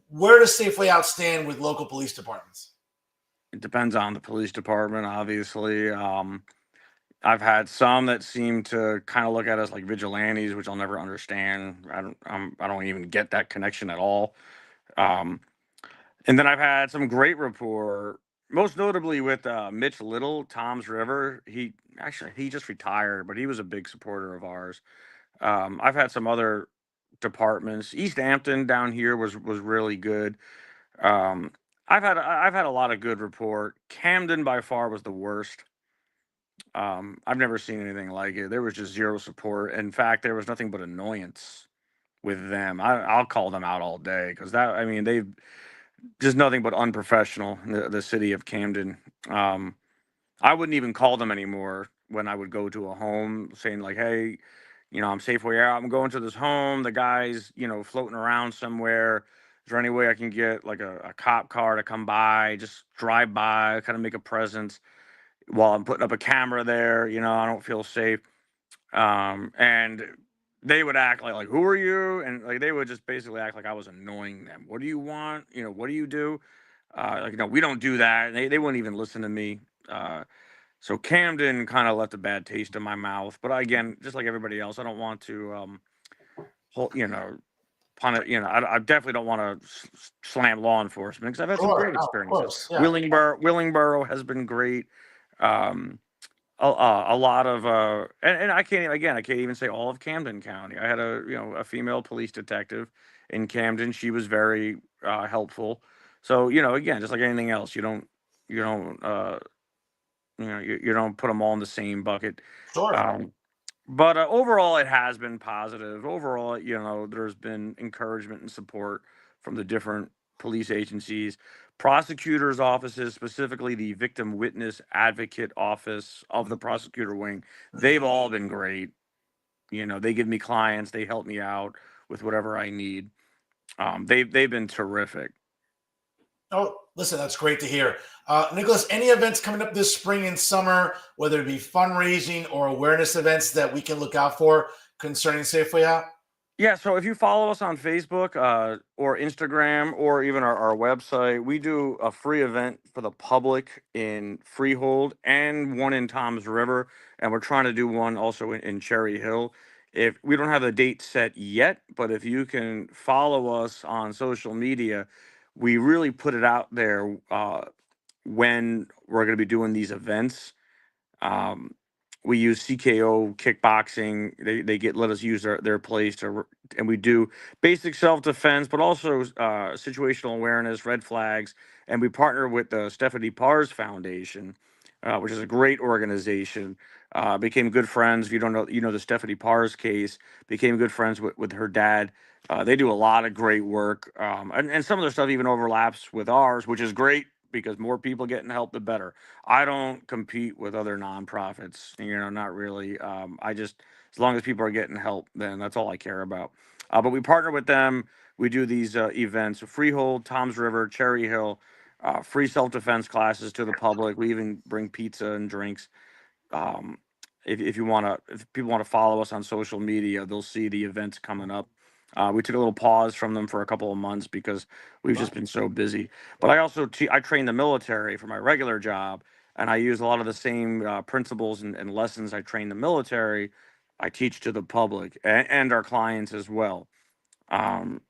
Where does Safeway outstand with local police departments? It depends on the police department, obviously. I've had some that seem to kind of look at us like vigilantes, which I'll never understand. I don't even get that connection at all. Um, and then I've had some great rapport, most notably with Mitch Little, Tom's River. He just retired, but he was a big supporter of ours. I've had some other departments. East Hampton down here was really good. Um, I've had a lot of good rapport. Camden by far was the worst. I've never seen anything like it. There was just zero support. In fact, there was nothing but annoyance with them. I'll call them out all day because they've just nothing but unprofessional. The city of Camden. I wouldn't even call them anymore when I would go to a home saying like, hey, I'm Safeway out. I'm going to this home. The guy's, floating around somewhere. Is there any way I can get like a cop car to come by, just drive by, kind of make a presence while I'm putting up a camera there? I don't feel safe. And they would act like, who are you? And like, they would just basically act like I was annoying them. What do you want? What do you do? We don't do that. And they wouldn't even listen to me. So Camden kind of left a bad taste in my mouth. But again, just like everybody else, I don't want to, I definitely don't want to slam law enforcement because I've had some Sure. great No, of experiences. course. Yeah. Willingboro has been great. Um, a lot of and I can't even say all of Camden County. I had a female police detective in Camden. She was very helpful. So again, just like anything else, you don't put them all in the same bucket. Sure. But overall, it has been positive. Overall, there's been encouragement and support from the different police agencies, prosecutors' offices, specifically the victim witness advocate office of the prosecutor wing. They've all been great. They give me clients, they help me out with whatever I need. They've been terrific. Oh, listen, that's great to hear. Nicholas, any events coming up this spring and summer, whether it be fundraising or awareness events that we can look out for concerning Safeway Out? Yeah, so if you follow us on Facebook or Instagram or even our website, we do a free event for the public in Freehold and one in Tom's River, and we're trying to do one also in Cherry Hill. If we don't have a date set yet, but if you can follow us on social media, we really put it out there when we're going to be doing these events. um, we use CKO kickboxing. They get let us use their place and we do basic self defense, but also situational awareness, red flags, and we partner with the Stephanie Pars Foundation, which is a great organization. Became good friends. If you don't know, you know the Stephanie Pars case. Became good friends with her dad. They do a lot of great work, and some of their stuff even overlaps with ours, which is great because more people getting help, the better. I don't compete with other nonprofits, not really. I just, as long as people are getting help, then that's all I care about. But we partner with them. We do these events: Freehold, Tom's River, Cherry Hill, free self defense classes to the public. We even bring pizza and drinks. um, if you want to, if people want to follow us on social media, they'll see the events coming up. We took a little pause from them for a couple of months because we've just been so busy. But I also I train the military for my regular job, and I use a lot of the same principles and lessons I train the military. I teach to the public and our clients as well. Um,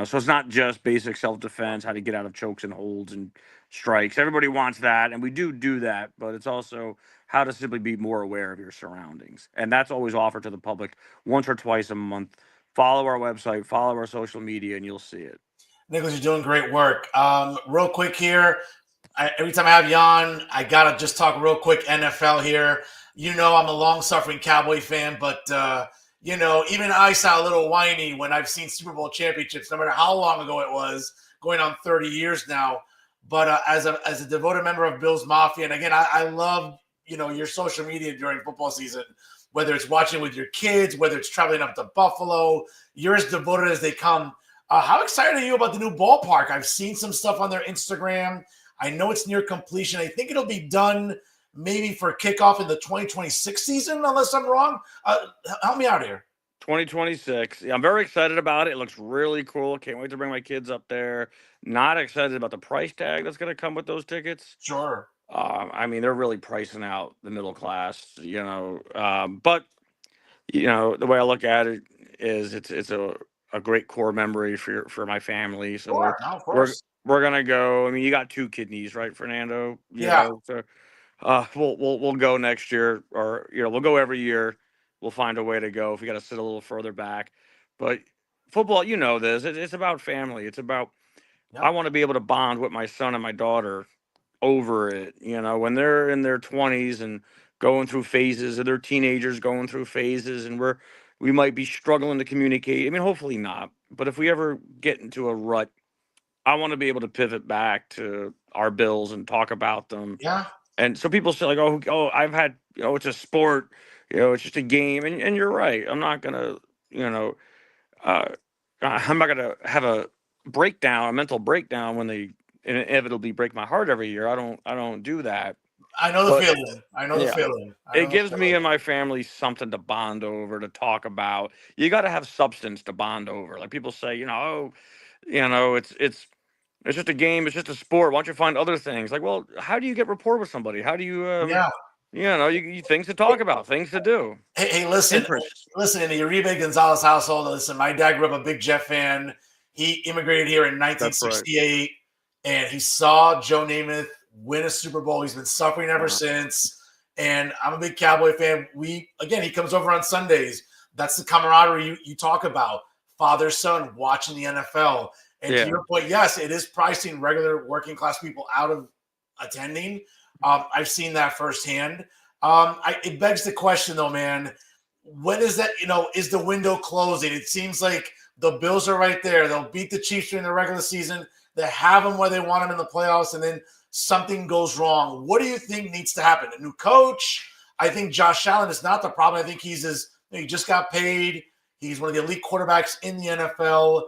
so it's not just basic self defense, how to get out of chokes and holds and strikes. Everybody wants that, and we do that, but it's also how to simply be more aware of your surroundings. And that's always offered to the public once or twice a month. Follow our website, follow our social media, and you'll see it. Nicholas, you're doing great work. Real quick here, every time I have you on, I gotta just talk real quick NFL here. I'm a long-suffering Cowboy fan, but even I sound a little whiny when I've seen Super Bowl championships, no matter how long ago it was, going on 30 years now. But as a devoted member of Bills Mafia, and again, I love your social media during football season, whether it's watching with your kids, whether it's traveling up to Buffalo, you're as devoted as they come. How excited are you about the new ballpark? I've seen some stuff on their Instagram. I know it's near completion. I think it'll be done maybe for kickoff in the 2026 season, unless I'm wrong. Help me out here. 2026. Yeah, I'm very excited about it. It looks really cool. Can't wait to bring my kids up there. Not excited about the price tag that's going to come with those tickets. Sure. I mean, they're really pricing out the middle class, but the way I look at it is it's a great core memory for my family. So Sure. No, of we're course. we're gonna go. I mean, you got two kidneys, right, Fernando? Yeah. So we'll go next year, or we'll go every year. We'll find a way to go if we got to sit a little further back. But football, this it's about family. It's about I Yep. want to be able to bond with my son and my daughter over it, when they're in their 20s and going through phases, or they're teenagers going through phases, and we might be struggling to communicate. I mean, hopefully not, but if we ever get into a rut, I want to be able to pivot back to our bills and talk about them. Yeah. And so people say like, I've had, it's a sport, it's just a game. And you're right. I'm not gonna, you know uh, I'm not gonna have a mental breakdown when they inevitably break my heart every year. I don't do that. I know the But feeling. I know the yeah, feeling. I it know the gives me feeling. and my family something to bond over, to talk about. You got to have substance to bond over. Like people say, it's just a game, it's just a sport. Why don't you find other things? Like, well, how do you get rapport with somebody? How do you, Yeah. things to talk about, things to do, Hey, listen, interests. listen. In the Uribe Gonzalez household, listen. My dad grew up a big Jet fan. He immigrated here in That's right. 1968, and he saw Joe Namath win a Super Bowl. He's been suffering ever Uh, since. And I'm a big Cowboy fan. He comes over on Sundays. That's the camaraderie you talk about. Father son watching the NFL. And to yeah. your point, yes, it is pricing regular working class people out of attending. I've seen that firsthand. It begs the question, though, man. When is that? Is the window closing? It seems like the Bills are right there. They'll beat the Chiefs during the regular season. They have them where they want them in the playoffs, and then something goes wrong. What do you think needs to happen? A new coach? I think Josh Allen is not the problem. I think he just got paid. He's one of the elite quarterbacks in the NFL.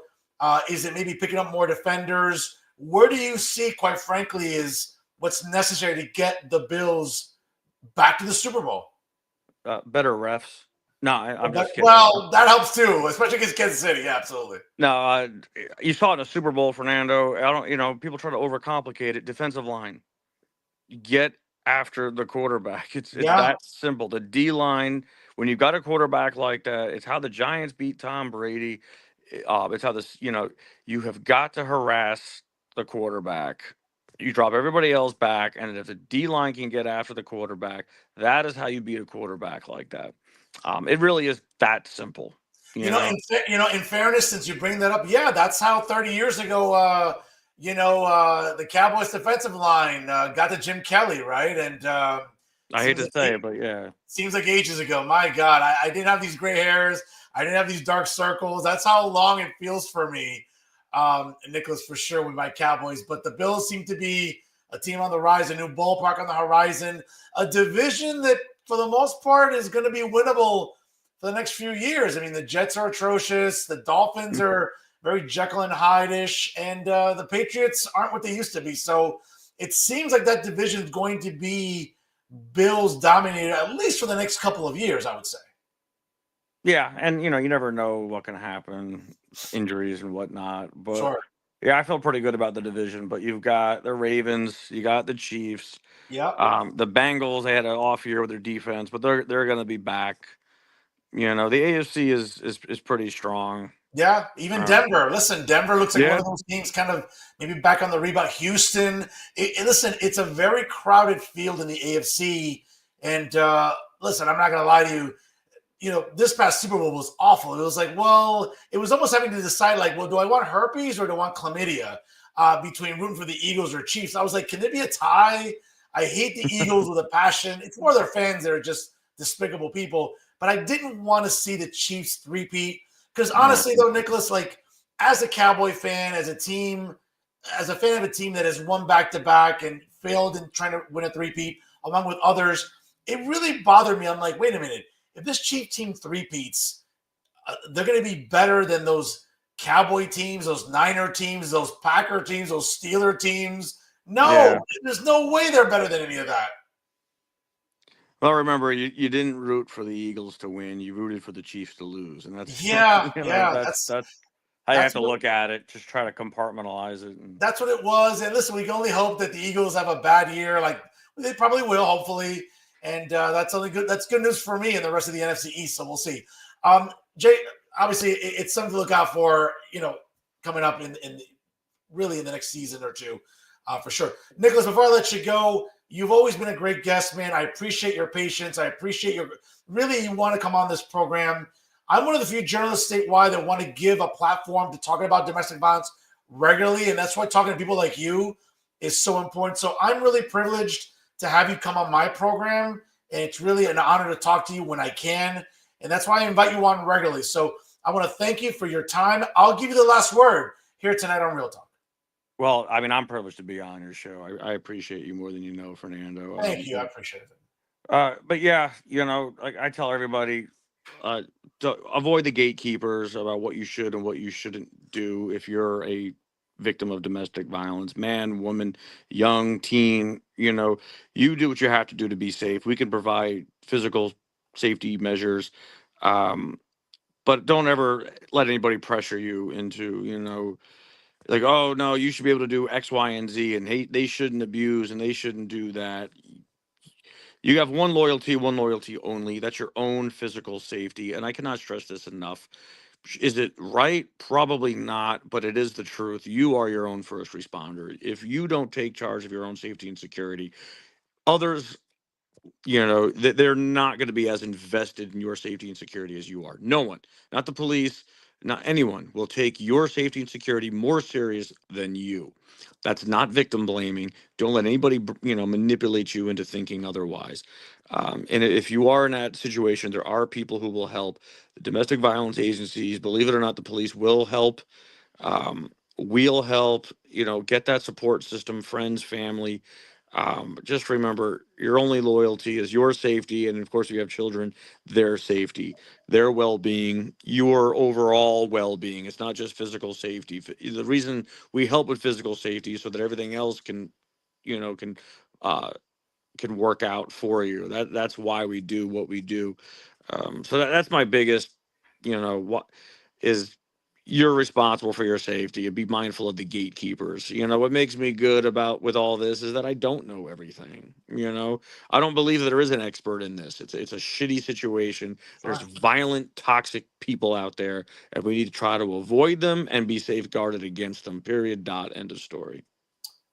Is it maybe picking up more defenders? Where do you see, quite frankly, is what's necessary to get the Bills back to the Super Bowl? Better refs. No, I'm But, just kidding. well, that helps too, especially against Kansas City. Yeah, absolutely. No, you saw it in the Super Bowl, Fernando. I don't, people try to overcomplicate it. Defensive line, get after the quarterback. It's Yeah. that simple. The D line, when you've got a quarterback like that, it's how the Giants beat Tom Brady. It's how this, you have got to harass the quarterback. You drop everybody else back, and if the D line can get after the quarterback, that is how you beat a quarterback like that. It really is that simple. You know, In fairness, since you bring that up, yeah, that's how 30 years ago, the Cowboys defensive line got to Jim Kelly, right? And I hate seems to like say it, but yeah. seems like ages ago. My God, I didn't have these gray hairs. I didn't have these dark circles. That's how long it feels for me, Nicholas, for sure, with my Cowboys. But the Bills seem to be a team on the rise, a new ballpark on the horizon, a division that, for the most part, is going to be winnable for the next few years. I mean, the Jets are atrocious. The Dolphins are very Jekyll and Hyde-ish, and the Patriots aren't what they used to be. So it seems like that division is going to be Bills dominated at least for the next couple of years, I would say. Yeah, and you never know what can happen, injuries and whatnot. But Sure. yeah, I feel pretty good about the division. But you've got the Ravens, you got the Chiefs, Yep. the Bengals. They had an off year with their defense, but they're going to be back. The AFC is pretty strong. Yeah, even Um, Denver. Listen, Denver looks like one yeah, of those teams kind of maybe back on the rebound. Houston. Listen, it's a very crowded field in the AFC. And listen, I'm not going to lie to you. This past Super Bowl was awful. It was like, well, it was almost having to decide, like, well, do I want herpes or do I want chlamydia between rooting for the Eagles or Chiefs? I was like, can there be a tie? I hate the Eagles with a passion. It's more their fans that are just despicable people. But I didn't want to see the Chiefs three-peat because no, honestly, though, Nicholas, like, as a Cowboy fan, as a team, as a fan of a team that has won back-to-back and failed in trying to win a three-peat, along with others, it really bothered me. I'm like, wait a minute. If this Chief team three-peats, they're going to be better than those Cowboy teams, those Niner teams, those Packer teams, those Steeler teams. No, yeah. there's no way they're better than any of that. Well, remember, you didn't root for the Eagles to win. You rooted for the Chiefs to lose, and that's Yeah, yeah, that's how you have that's to what look at it. Just try to compartmentalize it. And that's what it was. And listen, we can only hope that the Eagles have a bad year, like they probably will, hopefully. And that's only good. That's good news for me and the rest of the NFC East. So we'll see. Jay, obviously, it's something to look out for. Coming up in really in the next season or two, for sure. Nicholas, before I let you go, you've always been a great guest, man. I appreciate your patience. I appreciate your really you want to come on this program. I'm one of the few journalists statewide that want to give a platform to talking about domestic violence regularly, and that's why talking to people like you is so important. So I'm really privileged to have you come on my program, and it's really an honor to talk to you when I can, and that's why I invite you on regularly. So I want to thank you for your time. I'll give you the last word here tonight on Real Talk. well, I mean, I'm privileged to be on your show. I appreciate you more than you know, Fernando. Thank you. I appreciate it. But yeah, like I tell everybody, uh, to avoid the gatekeepers about what you should and what you shouldn't do if you're a victim of domestic violence, man, woman, young, teen. You do what you have to do to be safe. We can provide physical safety measures, um, but don't ever let anybody pressure you into, like, oh no, you should be able to do X, Y, and Z, and they shouldn't abuse and they shouldn't do that. You have one loyalty only. That's your own physical safety. And I cannot stress this enough. Is it right? Probably not, but it is the truth. You are your own first responder. If you don't take charge of your own safety and security, others, they're not going to be as invested in your safety and security as you are. No one, not the police, not anyone, will take your safety and security more serious than you. That's not victim blaming. Don't let anybody manipulate you into thinking otherwise. And if you are in that situation, there are people who will help. The domestic violence agencies, believe it or not, the police will help. We'll help, get that support system, friends, family. Just remember, your only loyalty is your safety. And of course, if you have children, their safety, their well being, your overall well being. It's not just physical safety. The reason we help with physical safety is so that everything else you know, can, uh, can work out for you. That's why we do what we do. So that's my biggest, what is you're responsible for your safety and be mindful of the gatekeepers. What makes me good about with all this is that I don't know everything. I don't believe that there is an expert in this. It's a shitty situation. There's violent, toxic people out there, and we need to try to avoid them and be safeguarded against them. Period. Dot. End of story.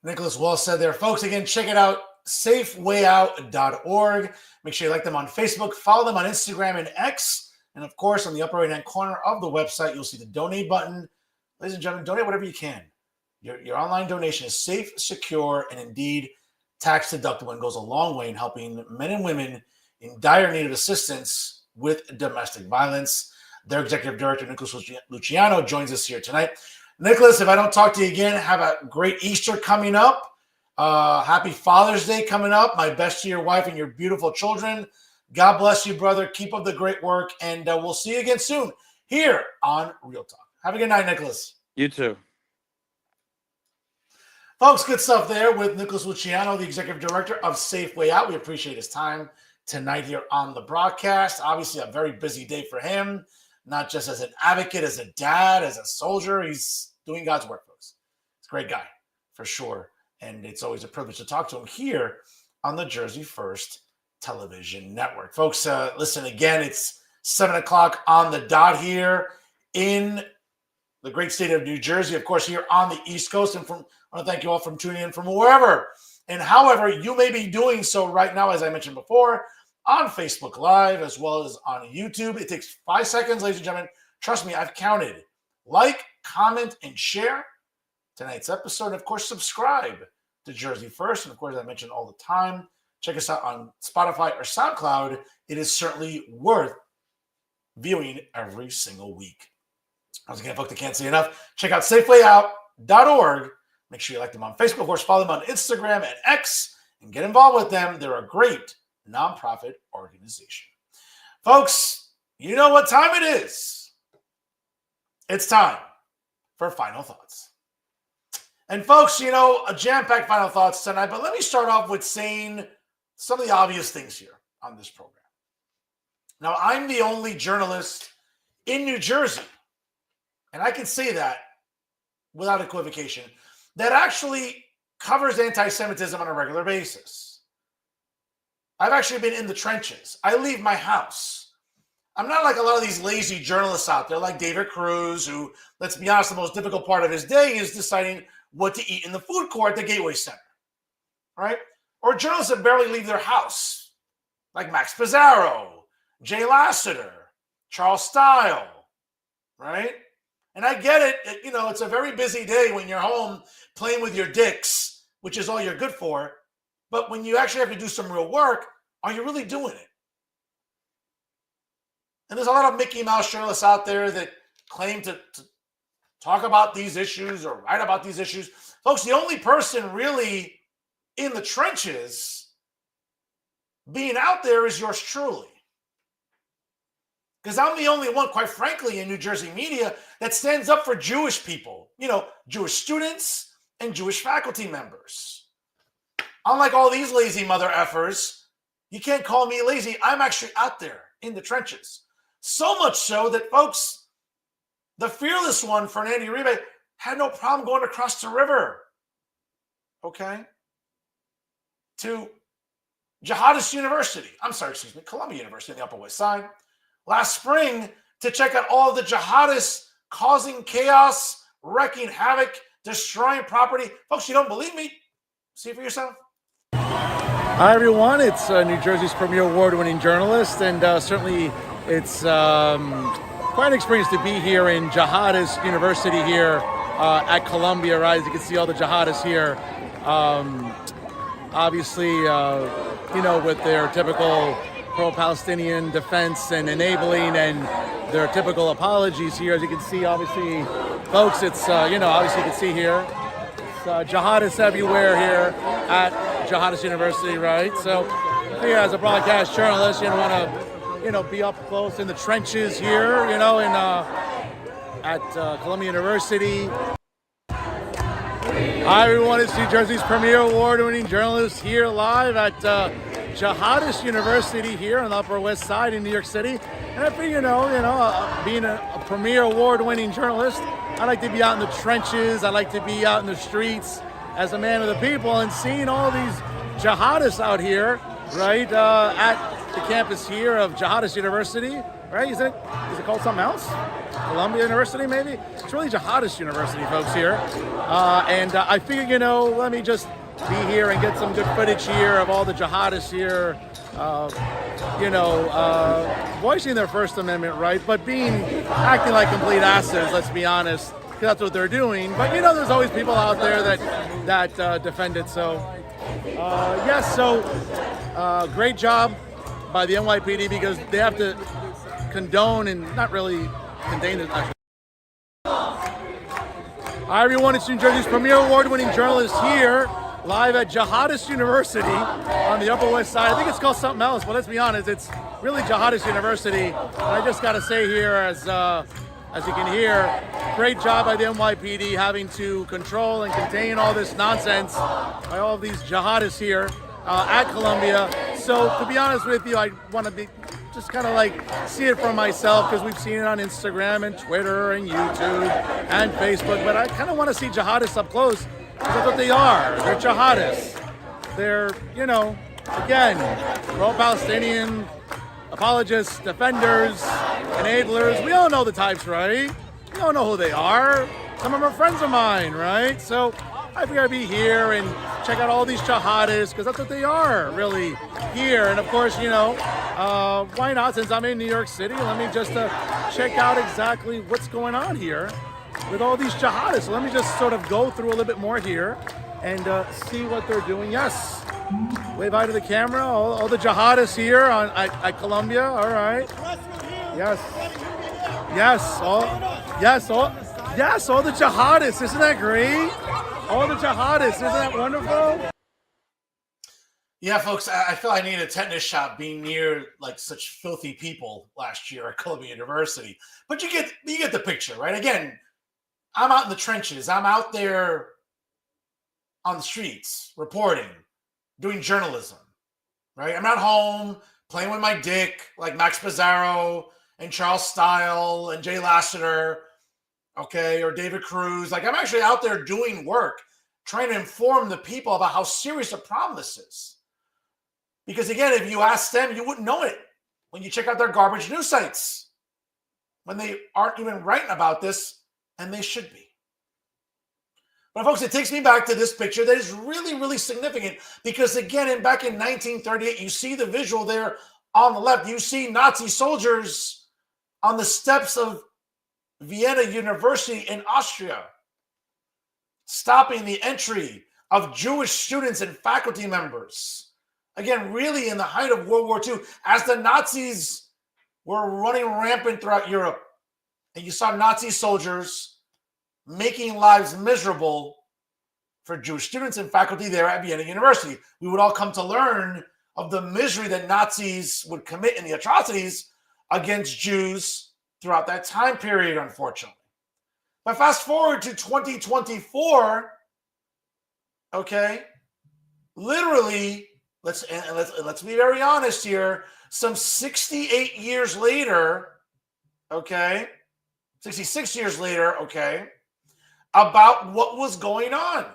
Nicholas, well said there. Folks, again, check it out, safewayout.org. Make sure you like them on Facebook, follow them on Instagram and X. And of course, on the upper right-hand corner of the website, you'll see the donate button. Ladies and gentlemen, donate whatever you can. Your online donation is safe, secure, and indeed tax deductible and goes a long way in helping men and women in dire need of assistance with domestic violence. Their executive director, Nicholas Luciano, joins us here tonight. Nicholas, if I don't talk to you again, have a great Easter coming up. Happy Father's Day coming up. My best to your wife and your beautiful children. God bless you, brother. Keep up the great work, and we'll see you again soon here on Real Talk. Have a good night, Nicholas. You too. Folks, good stuff there with Nicholas Luciano, the executive director of Safe Way Out. We appreciate his time tonight here on the broadcast. Obviously, a very busy day for him, not just as an advocate, as a dad, as a soldier. He's doing God's work, folks. He's a great guy, for sure. And it's always a privilege to talk to him here on the Jersey First Television Network. Folks, listen again, it's 7 o'clock on the dot here in the great state of New Jersey, of course, here on the East Coast. And I want to thank you all for tuning in from wherever and however you may be doing so right now, as I mentioned before, on Facebook Live as well as on YouTube. It takes 5 seconds, ladies and gentlemen. Trust me, I've counted. Like, comment, and share tonight's episode. And of course, subscribe to Jersey First. And of course, I mention all the time, check us out on Spotify or SoundCloud. It is certainly worth viewing every single week. Once again, folks, I can't say enough. Check out safewayout.org. Make sure you like them on Facebook. Of course, follow them on Instagram and X and get involved with them. They're a great nonprofit organization. Folks, you know what time it is. It's time for Final Thoughts. And folks, a jam-packed Final Thoughts tonight, but let me start off with saying some of the obvious things here on this program. Now, I'm the only journalist in New Jersey, and I can say that without equivocation, that actually covers anti-Semitism on a regular basis. I've actually been in the trenches. I leave my house. I'm not like a lot of these lazy journalists out there like David Cruz, who, let's be honest, the most difficult part of his day is deciding what to eat in the food court at the Gateway Center, right? Or journalists that barely leave their house, like Max Pizarro, Jay Lassiter, Charles Style, right? And I get it, it's a very busy day when you're home playing with your dicks, which is all you're good for. But when you actually have to do some real work, are you really doing it? And there's a lot of Mickey Mouse journalists out there that claim to talk about these issues or write about these issues. Folks, the only person really in the trenches being out there is yours truly. Because I'm the only one, quite frankly, in New Jersey media that stands up for Jewish people, Jewish students and Jewish faculty members. Unlike all these lazy mother effers, you can't call me lazy. I'm actually out there in the trenches. So much so that, folks, the fearless one, Fernando Uribe, had no problem going across the river, okay, to Jihadist University. Columbia University on the Upper West Side last spring to check out all of the jihadists causing chaos, wreaking havoc, destroying property. Folks, you don't believe me? See for yourself. Hi, everyone. It's New Jersey's premier award-winning journalist, and certainly it's quite an experience to be here in Jihadist University here at Columbia, right? As you can see all the jihadists here. Obviously, with their typical pro-Palestinian defense and enabling and their typical apologies here. As you can see, obviously, folks, it's, obviously you can see here, it's jihadists everywhere here at Jihadist University, right? So, yeah, as a broadcast journalist, you want to, be up close in the trenches here, at Columbia University. Hi, everyone. It's New Jersey's premier award-winning journalist here live at jihadist university here on the Upper West Side in New York City. And I figure, being a premier award-winning journalist, I like to be out in the trenches. I like to be out in the streets as a man of the people, and seeing all these jihadists out here, right, at the campus here of Jihadist University, right? Is it called something else? Columbia University, maybe? It's really Jihadist University, folks, here. And I figured, let me just be here and get some good footage here of all the jihadists here, voicing their First Amendment right, but acting like complete asses, let's be honest, because that's what they're doing. But there's always people out there that defend it. So, great job by the NYPD, because they have to condone and not really contain it. Hi everyone, it's New Jersey's premier award-winning journalist here, live at Jihadist University on the Upper West Side. I think it's called something else, but let's be honest, it's really Jihadist University. And I just got to say here, as you can hear, great job by the NYPD having to control and contain all this nonsense by all of these jihadists here at Columbia. So to be honest with you, I want to be just kind of like see it for myself, because we've seen it on Instagram and Twitter and YouTube and Facebook, but I kind of want to see jihadists up close, because that's what they are. They're jihadists. They're, again, pro-Palestinian apologists, defenders, enablers. We all know the types, right? We all know who they are. Some of them are friends of mine, right? So I figure I'd be here and check out all these jihadists, because that's what they are, really, here. And of course, why not? Since I'm in New York City, let me just check out exactly what's going on here with all these jihadists. So let me just sort of go through a little bit more here and see what they're doing. Yes, wave hi to the camera. All the jihadists here at Columbia. All right. Yes, all the jihadists. Isn't that great? All the jihadists. Isn't that wonderful? Yeah, folks, I feel I need a tetanus shot being near like such filthy people last year at Columbia University. But you get the picture, right? Again, I'm out in the trenches. I'm out there on the streets reporting, doing journalism, right? I'm not home playing with my dick like Max Pizarro and Charles Style and Jay Lasseter, okay, or David Cruz. Like, I'm actually out there doing work, trying to inform the people about how serious a problem this is. Because again, if you ask them, you wouldn't know it when you check out their garbage news sites, when they aren't even writing about this, and they should be. But folks, it takes me back to this picture that is really, really significant, because again, back in 1938, you see the visual there on the left. You see Nazi soldiers on the steps of Vienna University in Austria, stopping the entry of Jewish students and faculty members. Again, really in the height of World War II, as the Nazis were running rampant throughout Europe. And you saw Nazi soldiers making lives miserable for Jewish students and faculty there at Vienna University. We would all come to learn of the misery that Nazis would commit and the atrocities against Jews throughout that time period, unfortunately. But fast forward to 2024, okay, literally, let's be very honest here, some 68 years later, okay, 66 years later, okay, about what was going on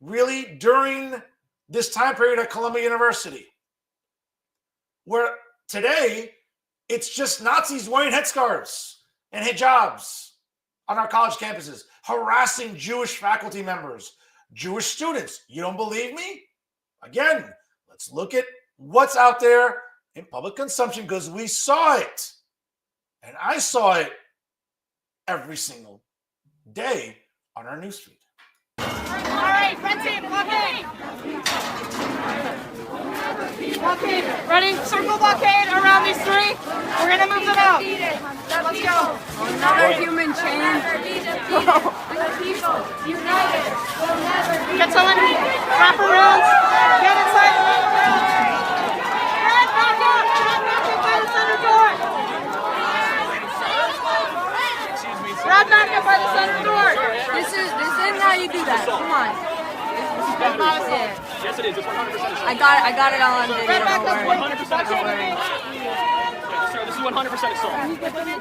really during this time period at Columbia University, where today it's just Nazis wearing headscarves and hijabs on our college campuses, harassing Jewish faculty members, Jewish students. You don't believe me? Again, let's look at what's out there in public consumption, because we saw it. And I saw it every single day on our newsfeed. All right, red team, blockade. Blockade, ready? Circle blockade around these three. We're gonna move them out. Let's go. Another human chain. Get someone, wrap around, get inside. Red, back up by the center door. Red, back up by the center door. This isn't how you do that. Come on. Yeah. Yes, it is. It's 100% assault. I got it all on video. Right back Don't up, worry. 100% assault. Yes, sir, this is 100% assault.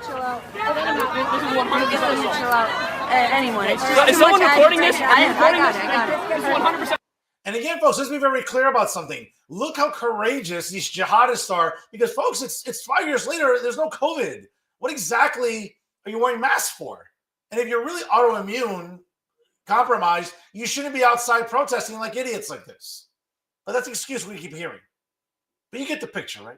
Chill out. This is 100% assault. Chill out. Anyone. It's just Is too someone much recording this? agitation. Are you recording I this? got it. This is 100%. And again, folks, let's be very clear about something. Look how courageous these jihadists are, because, folks, it's 5 years later. There's no COVID. What exactly are you wearing masks for? And if you're really autoimmune compromised, you shouldn't be outside protesting like idiots like this. But that's the excuse we keep hearing. But you get the picture, right?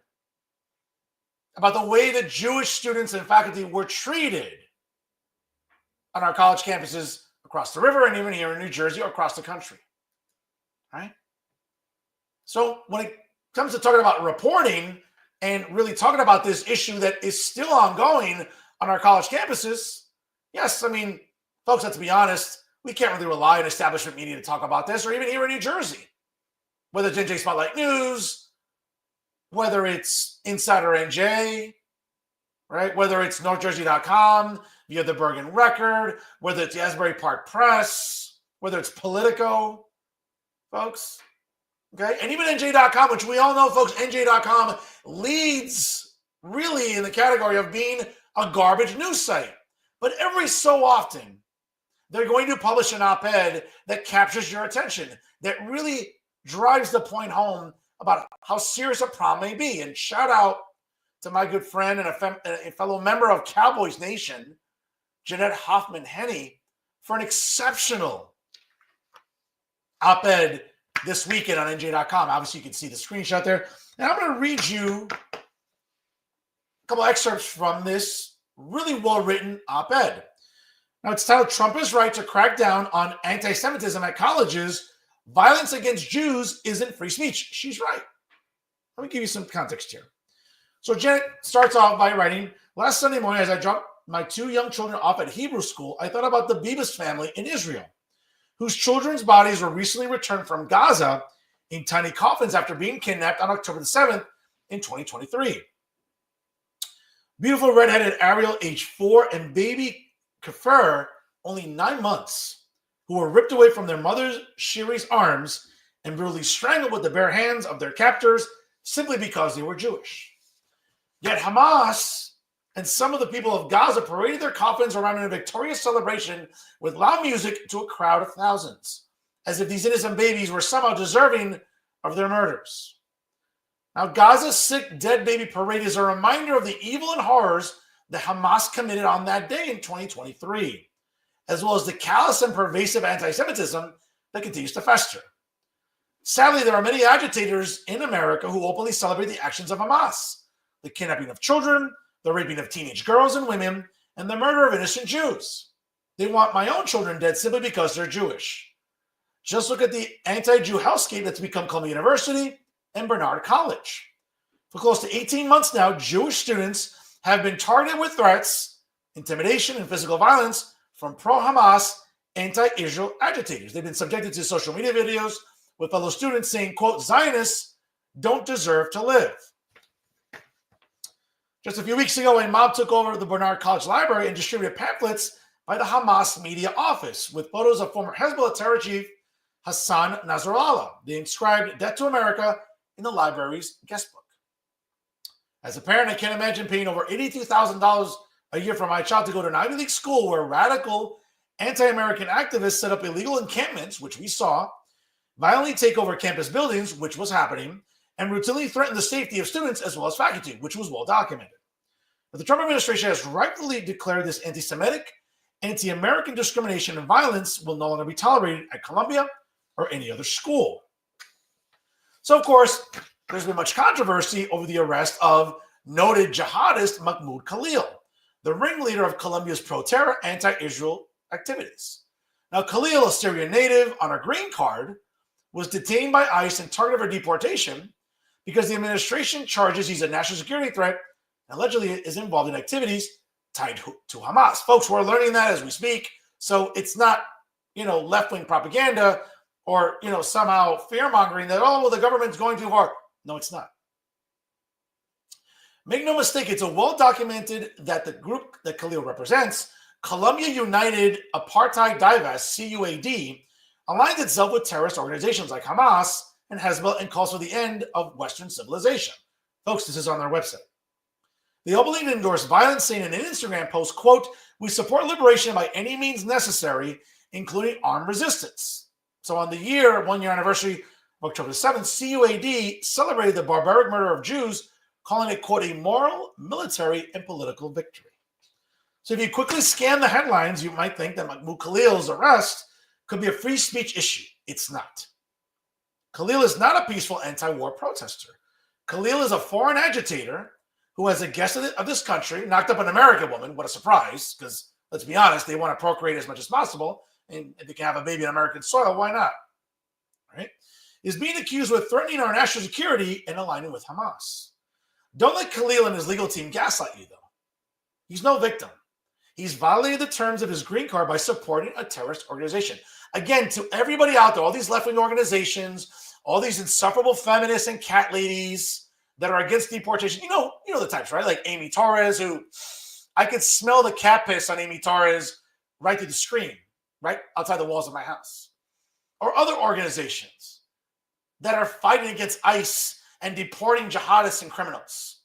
About the way that Jewish students and faculty were treated on our college campuses across the river and even here in New Jersey or across the country. Right? So when it comes to talking about reporting and really talking about this issue that is still ongoing on our college campuses, yes, I mean, folks, let's be honest, we can't really rely on establishment media to talk about this, or even here in New Jersey, whether it's NJ Spotlight News, whether it's Insider NJ, right? Whether it's NorthJersey.com via the Bergen Record, whether it's the Asbury Park Press, whether it's Politico, folks, okay? And even NJ.com, which we all know, folks, NJ.com leads really in the category of being a garbage news site. But every so often, they're going to publish an op-ed that captures your attention, that really drives the point home about how serious a problem may be. And shout out to my good friend and a fellow member of Cowboys Nation, Jeanette Hoffman-Henney, for an exceptional op-ed this weekend on NJ.com. Obviously, you can see the screenshot there. And I'm going to read you a couple excerpts from this really well-written op-ed. Now, it's titled, "Trump is Right to Crack Down on Anti-Semitism at Colleges. Violence Against Jews Isn't Free Speech." She's right. Let me give you some context here. So Janet starts off by writing, "Last Sunday morning, as I dropped my 2 young children off at Hebrew school, I thought about the Bibas family in Israel, whose children's bodies were recently returned from Gaza in tiny coffins after being kidnapped on October the 7th in 2023. Beautiful redheaded Ariel, age 4, and baby Kafir, only 9 months, who were ripped away from their mother Shiri's arms and brutally strangled with the bare hands of their captors simply because they were Jewish. Yet Hamas and some of the people of Gaza paraded their coffins around in a victorious celebration with loud music to a crowd of thousands, as if these innocent babies were somehow deserving of their murders. Now, Gaza's sick dead baby parade is a reminder of the evil and horrors that Hamas committed on that day in 2023, as well as the callous and pervasive anti-Semitism that continues to fester. Sadly, there are many agitators in America who openly celebrate the actions of Hamas, the kidnapping of children, the raping of teenage girls and women, and the murder of innocent Jews. They want my own children dead simply because they're Jewish. Just look at the anti-Jew hellscape that's become Columbia University and Bernard College. For close to 18 months now, Jewish students have been targeted with threats, intimidation, and physical violence from pro-Hamas, anti-Israel agitators. They've been subjected to social media videos with fellow students saying, quote, "Zionists don't deserve to live." Just a few weeks ago, a mob took over the Bernard College Library and distributed pamphlets by the Hamas media office with photos of former Hezbollah terror chief Hassan Nasrallah. They inscribed "Death to America" in the library's guest book. As a parent, I can't imagine paying over $82,000 a year for my child to go to an Ivy League school where radical anti-American activists set up illegal encampments, which we saw, violently take over campus buildings, which was happening, and routinely threaten the safety of students as well as faculty, which was well documented. But the Trump administration has rightfully declared this anti-Semitic, anti-American discrimination and violence will no longer be tolerated at Columbia or any other school. So, of course, there's been much controversy over the arrest of noted jihadist Mahmoud Khalil, the ringleader of Colombia's pro-terror anti-Israel activities. Now, Khalil, a Syrian native on a green card, was detained by ICE and targeted for deportation because the administration charges he's a national security threat and allegedly is involved in activities tied to Hamas. Folks, we're learning that as we speak, so it's not, left-wing propaganda or, somehow fear-mongering that, oh, well, the government's going too far. No, it's not. Make no mistake, it's a well-documented that the group that Khalil represents, Columbia United Apartheid Divest, CUAD, aligns itself with terrorist organizations like Hamas and Hezbollah and calls for the end of Western civilization. Folks, this is on their website. They all believe to endorse violence, saying in an Instagram post, quote, "We support liberation by any means necessary, including armed resistance." So on the 1-year anniversary of October 7th, CUAD celebrated the barbaric murder of Jews, calling it, quote, "a moral, military, and political victory." So if you quickly scan the headlines, you might think that Mahmoud Khalil's arrest could be a free speech issue. It's not. Khalil is not a peaceful anti-war protester. Khalil is a foreign agitator who, as a guest of this country, knocked up an American woman. What a surprise, because let's be honest, they want to procreate as much as possible, and if they can have a baby on American soil, why not? Right? Is being accused of threatening our national security and aligning with Hamas. Don't let Khalil and his legal team gaslight you, though. He's no victim. He's violated the terms of his green card by supporting a terrorist organization. Again, to everybody out there, all these left-wing organizations, all these insufferable feminists and cat ladies that are against deportation, you know the types, right? Like Amy Torres, who I could smell the cat piss on Amy Torres right through the screen, right outside the walls of my house. Or other organizations that are fighting against ICE and deporting jihadists and criminals.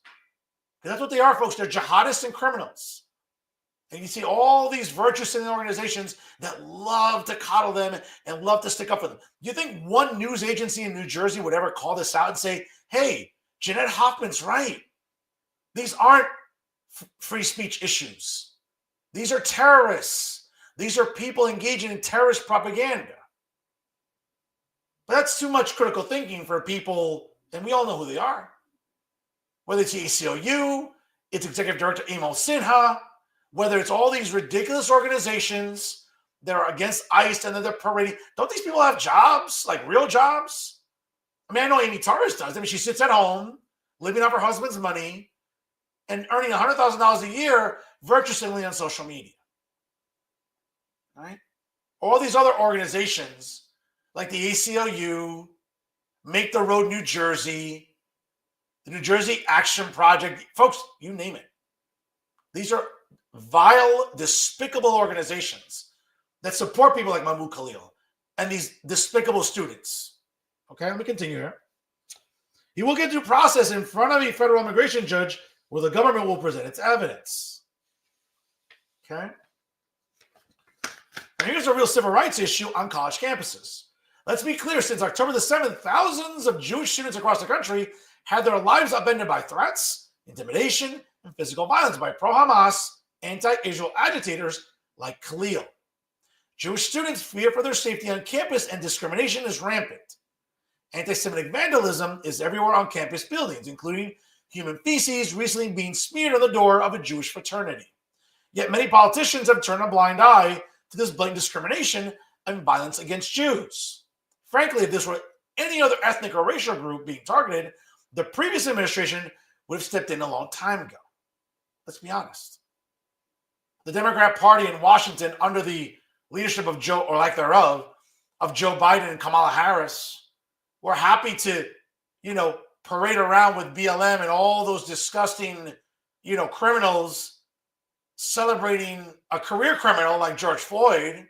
Because that's what they are, folks. They're jihadists and criminals. And you see all these virtuous organizations that love to coddle them and love to stick up for them. Do you think one news agency in New Jersey would ever call this out and say, hey, Jeanette Hoffman's right. These aren't free speech issues. These are terrorists. These are people engaging in terrorist propaganda. But that's too much critical thinking for people, and we all know who they are. Whether it's the ACLU, its executive director, Amos Sinha, whether it's all these ridiculous organizations that are against ICE and that they're parading. Don't these people have jobs, like real jobs? I mean, I know Amy Torres does. I mean, she sits at home, living off her husband's money, and earning $100,000 a year virtually on social media. Right? All these other organizations, like the ACLU, Make the Road New Jersey, the New Jersey Action Project, folks, you name it. These are vile, despicable organizations that support people like Mahmoud Khalil and these despicable students. Okay, let me continue here. He will get due process in front of a federal immigration judge where the government will present its evidence. Okay. And here's a real civil rights issue on college campuses. Let's be clear, since October the 7th, thousands of Jewish students across the country had their lives upended by threats, intimidation, and physical violence by pro-Hamas, anti-Israel agitators like Khalil. Jewish students fear for their safety on campus, and discrimination is rampant. Anti-Semitic vandalism is everywhere on campus buildings, including human feces recently being smeared on the door of a Jewish fraternity. Yet many politicians have turned a blind eye to this blatant discrimination and violence against Jews. Frankly, if this were any other ethnic or racial group being targeted, the previous administration would have stepped in a long time ago. Let's be honest. The Democrat Party in Washington, under the leadership of Joe, or lack thereof, of Joe Biden and Kamala Harris, were happy to, parade around with BLM and all those disgusting, criminals celebrating a career criminal like George Floyd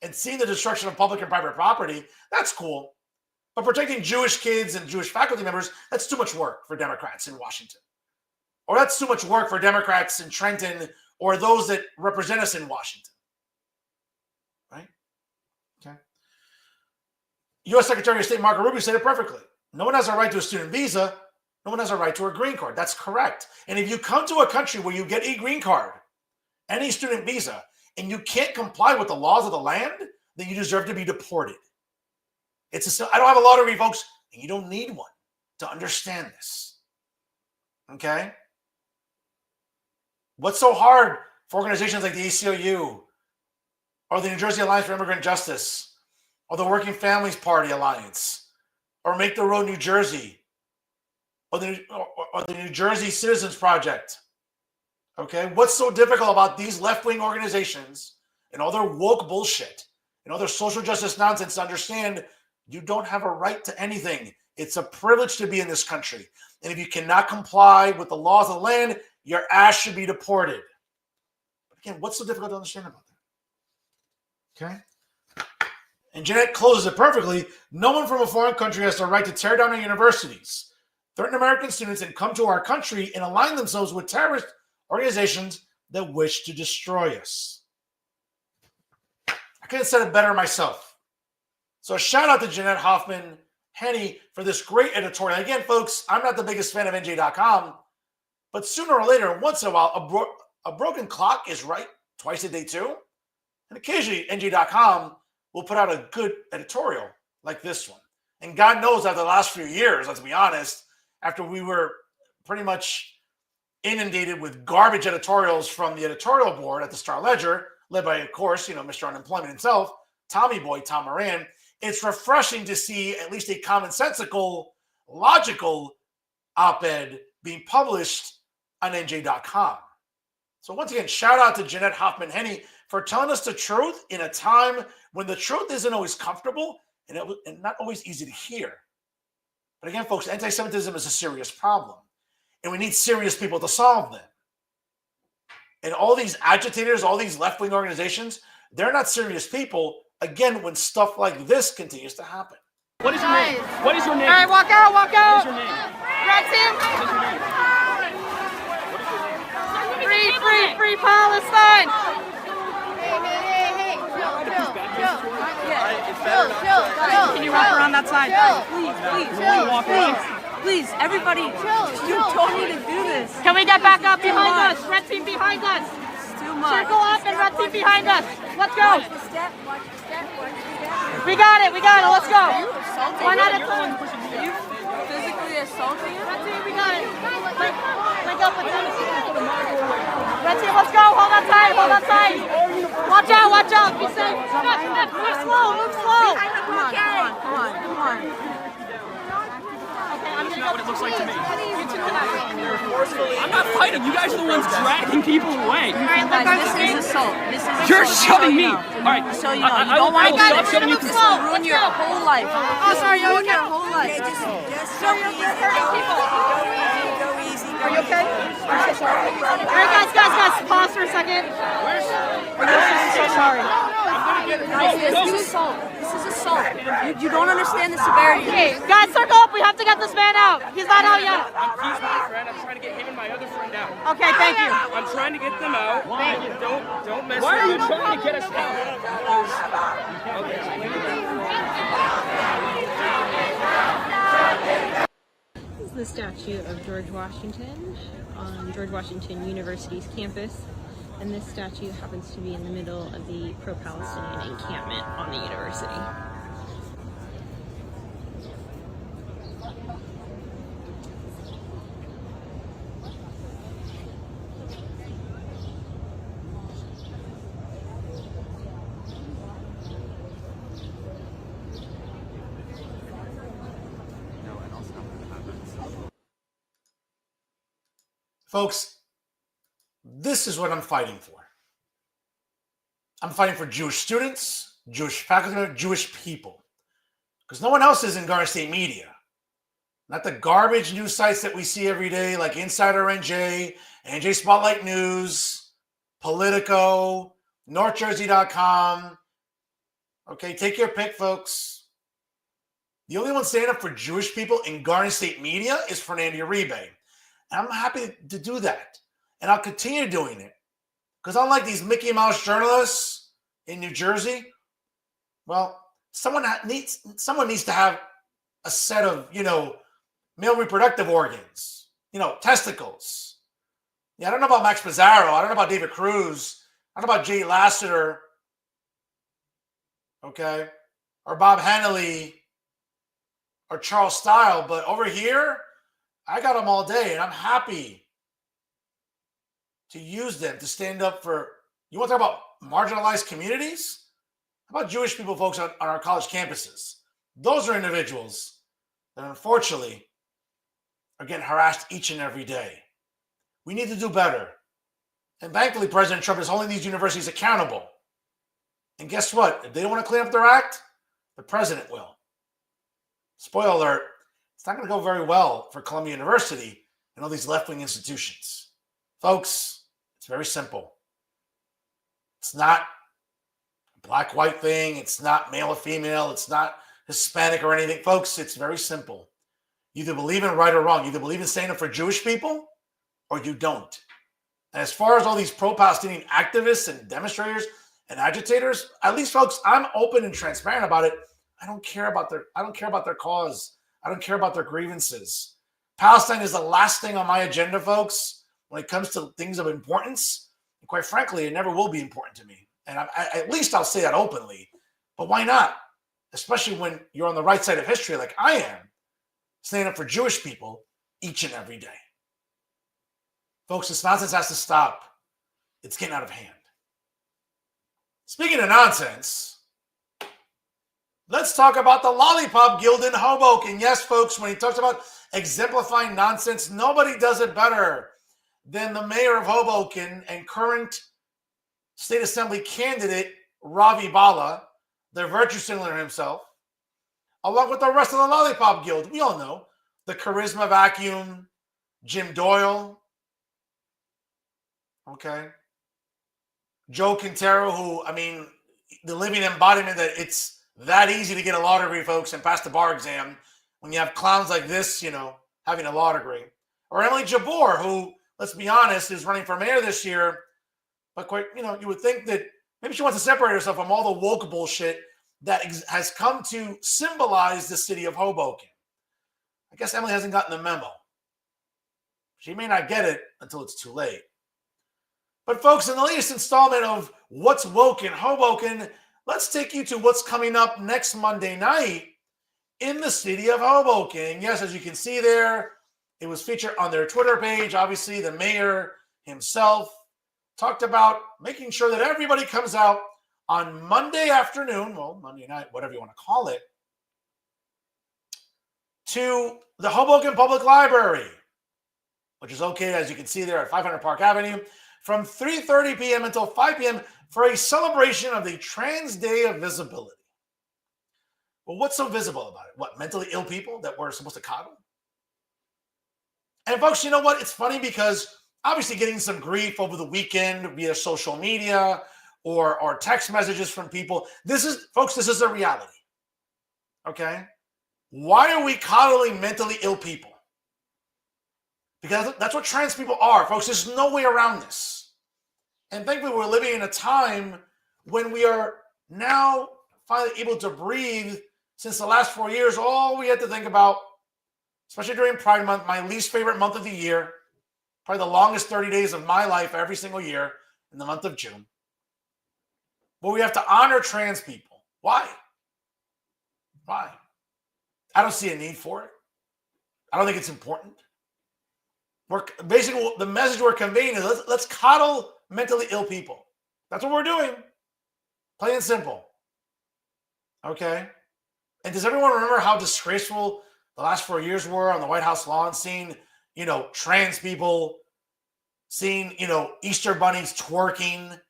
and seeing the destruction of public and private property. That's cool. But protecting Jewish kids and Jewish faculty members, that's too much work for Democrats in Washington. Or that's too much work for Democrats in Trenton or those that represent us in Washington. Right? Okay. U.S. Secretary of State Marco Rubio said it perfectly. No one has a right to a student visa. No one has a right to a green card. That's correct. And if you come to a country where you get a green card, any student visa, and you can't comply with the laws of the land, then you deserve to be deported. I don't have a law degree, folks, and you don't need one to understand this. Okay? What's so hard for organizations like the ACLU or the New Jersey Alliance for Immigrant Justice or the Working Families Party Alliance or Make the Road New Jersey or the New Jersey Citizens Project? Okay? What's so difficult about these left-wing organizations and all their woke bullshit and all their social justice nonsense to understand you don't have a right to anything? It's a privilege to be in this country. And if you cannot comply with the laws of the land, your ass should be deported. But again, what's so difficult to understand about that? Okay? And Jeanette closes it perfectly. No one from a foreign country has the right to tear down our universities, threaten American students, and come to our country and align themselves with terrorist organizations that wish to destroy us. I couldn't have said it better myself. So shout out to Jeanette Hoffman-Henney for this great editorial. Again, folks, I'm not the biggest fan of NJ.com, but sooner or later, once in a while, a broken clock is right twice a day too. And occasionally, NJ.com will put out a good editorial like this one. And God knows after the last few years, let's be honest, after we were pretty much inundated with garbage editorials from the editorial board at the Star-Ledger, led by, of course, Mr. Unemployment himself, Tommy Boy, Tom Moran, it's refreshing to see at least a commonsensical, logical op-ed being published on NJ.com. So once again, shout out to Jeanette Hoffman-Henney for telling us the truth in a time when the truth isn't always comfortable and not always easy to hear. But again, folks, anti-Semitism is a serious problem, and we need serious people to solve them. And all these agitators, all these left-wing organizations, they're not serious people, again, when stuff like this continues to happen. What is your name? What is your name? All right, walk out, walk out. What is your name? Red team. What is your name? Free, free, free Palestine. Can you wrap around that side? Please, everybody, you don't need to do this. Can we get back up behind us? Red team behind us. It's too much. Circle up and red team behind us. Let's go. Watch the step, watch the step, watch the step. We got it, let's go. One at a time. Are you physically assaulting him? Red team, we got it. Link up with them. Red team, let's go. Hold on tight, hold on tight. Watch out. Be safe. Move slow. Come on. Okay, I'm That's gonna not go what it looks like to me. You two connect. I'm not fighting. You guys are the ones dragging people away. All right, look, Guys, this is assault. This is You're assault. shoving me. So All right. So you know, you I don't want to will get stop shoving you. this will ruin your whole life. Oh, sorry, Ruin okay. your whole life. You're hurting people. Are you okay? I'm so sorry. All right, guys, pause for a second. I'm so sorry. Guys, this is assault. This is assault. You don't understand the severity. Okay, guys, circle up. We have to get this man out. He's not out yet. He's my friend. I'm trying to get him and my other friend out. Okay, thank you. I'm trying to get them out. Thank you. Don't mess with me. Why are you trying to get us out? This is the statue of George Washington on George Washington University's campus, and this statue happens to be in the middle of the pro-Palestinian encampment on the university. Folks, this is what I'm fighting for. I'm fighting for Jewish students, Jewish faculty, Jewish people. Because no one else is in Garden State media. Not the garbage news sites that we see every day, like Insider NJ, NJ Spotlight News, Politico, NorthJersey.com. Okay, take your pick, folks. The only one standing up for Jewish people in Garden State media is Fernando Uribe. And I'm happy to do that. And I'll continue doing it. Because unlike these Mickey Mouse journalists in New Jersey, well, someone needs to have a set of, male reproductive organs, testicles. Yeah, I don't know about Max Pizarro. I don't know about David Cruz. I don't know about Jay Lassiter. Okay. Or Bob Hannelly. Or Charles Style. But over here, I got them all day, and I'm happy to use them to stand up for, you want to talk about marginalized communities? How about Jewish people, folks, on our college campuses? Those are individuals that unfortunately are getting harassed each and every day. We need to do better. And thankfully, President Trump is holding these universities accountable. And guess what? If they don't want to clean up their act, the president will. Spoiler alert, it's not going to go very well for Columbia University and all these left-wing institutions. Folks, it's very simple. It's not black-white thing. It's not male or female. It's not Hispanic or anything. Folks, it's very simple. You either believe in right or wrong. You either believe in standing up for Jewish people or you don't. And as far as all these pro-Palestinian activists and demonstrators and agitators, at least, folks, I'm open and transparent about it. I don't care about their cause. I don't care about their grievances. Palestine is the last thing on my agenda, folks, when it comes to things of importance. And quite frankly, it never will be important to me. And at least I'll say that openly. But why not? Especially when you're on the right side of history like I am, standing up for Jewish people each and every day. Folks, this nonsense has to stop. It's getting out of hand. Speaking of nonsense, let's talk about the Lollipop Guild in Hoboken. Yes, folks, when he talks about exemplifying nonsense, nobody does it better than the mayor of Hoboken and current state assembly candidate, Ravi Bala, the virtue signaler himself, along with the rest of the Lollipop Guild. We all know the Charisma Vacuum, Jim Doyle, okay, Joe Quintero, who, I mean, the living embodiment that it's that easy to get a law degree, folks, and pass the bar exam when you have clowns like this, you know, having a law degree. Or Emily Jabor, who, let's be honest, is running for mayor this year, but quite, you know, you would think that maybe she wants to separate herself from all the woke bullshit that has come to symbolize the city of Hoboken. I guess Emily hasn't gotten the memo. She may not get it until it's too late. But folks, in the latest installment of What's Woke in Hoboken, let's take you to what's coming up next Monday night in the city of Hoboken. Yes, as you can see there, it was featured on their Twitter page. Obviously, the mayor himself talked about making sure that everybody comes out on Monday afternoon, well, Monday night, whatever you want to call it, to the Hoboken Public Library, which is located, as you can see there, at 500 Park Avenue, from 3:30 p.m. until 5 p.m. for a celebration of the Trans Day of Visibility. Well, what's so visible about it? What, mentally ill people that we're supposed to coddle? And folks, you know what? It's funny because obviously getting some grief over the weekend via social media or text messages from people. This is, folks, this is a reality. Okay? Why are we coddling mentally ill people? Because that's what trans people are, folks. There's no way around this. And thankfully, we're living in a time when we are now finally able to breathe. Since the last 4 years, all we had to think about, especially during Pride Month, my least favorite month of the year, probably the longest 30 days of my life every single year in the month of June. But we have to honor trans people. Why? Why? I don't see a need for it. I don't think it's important. We're basically, the message we're conveying is let's coddle mentally ill people. That's what we're doing. Plain and simple. Okay? And does everyone remember how disgraceful the last 4 years were on the White House lawn, seeing, you know, trans people, seeing, you know, Easter bunnies twerking,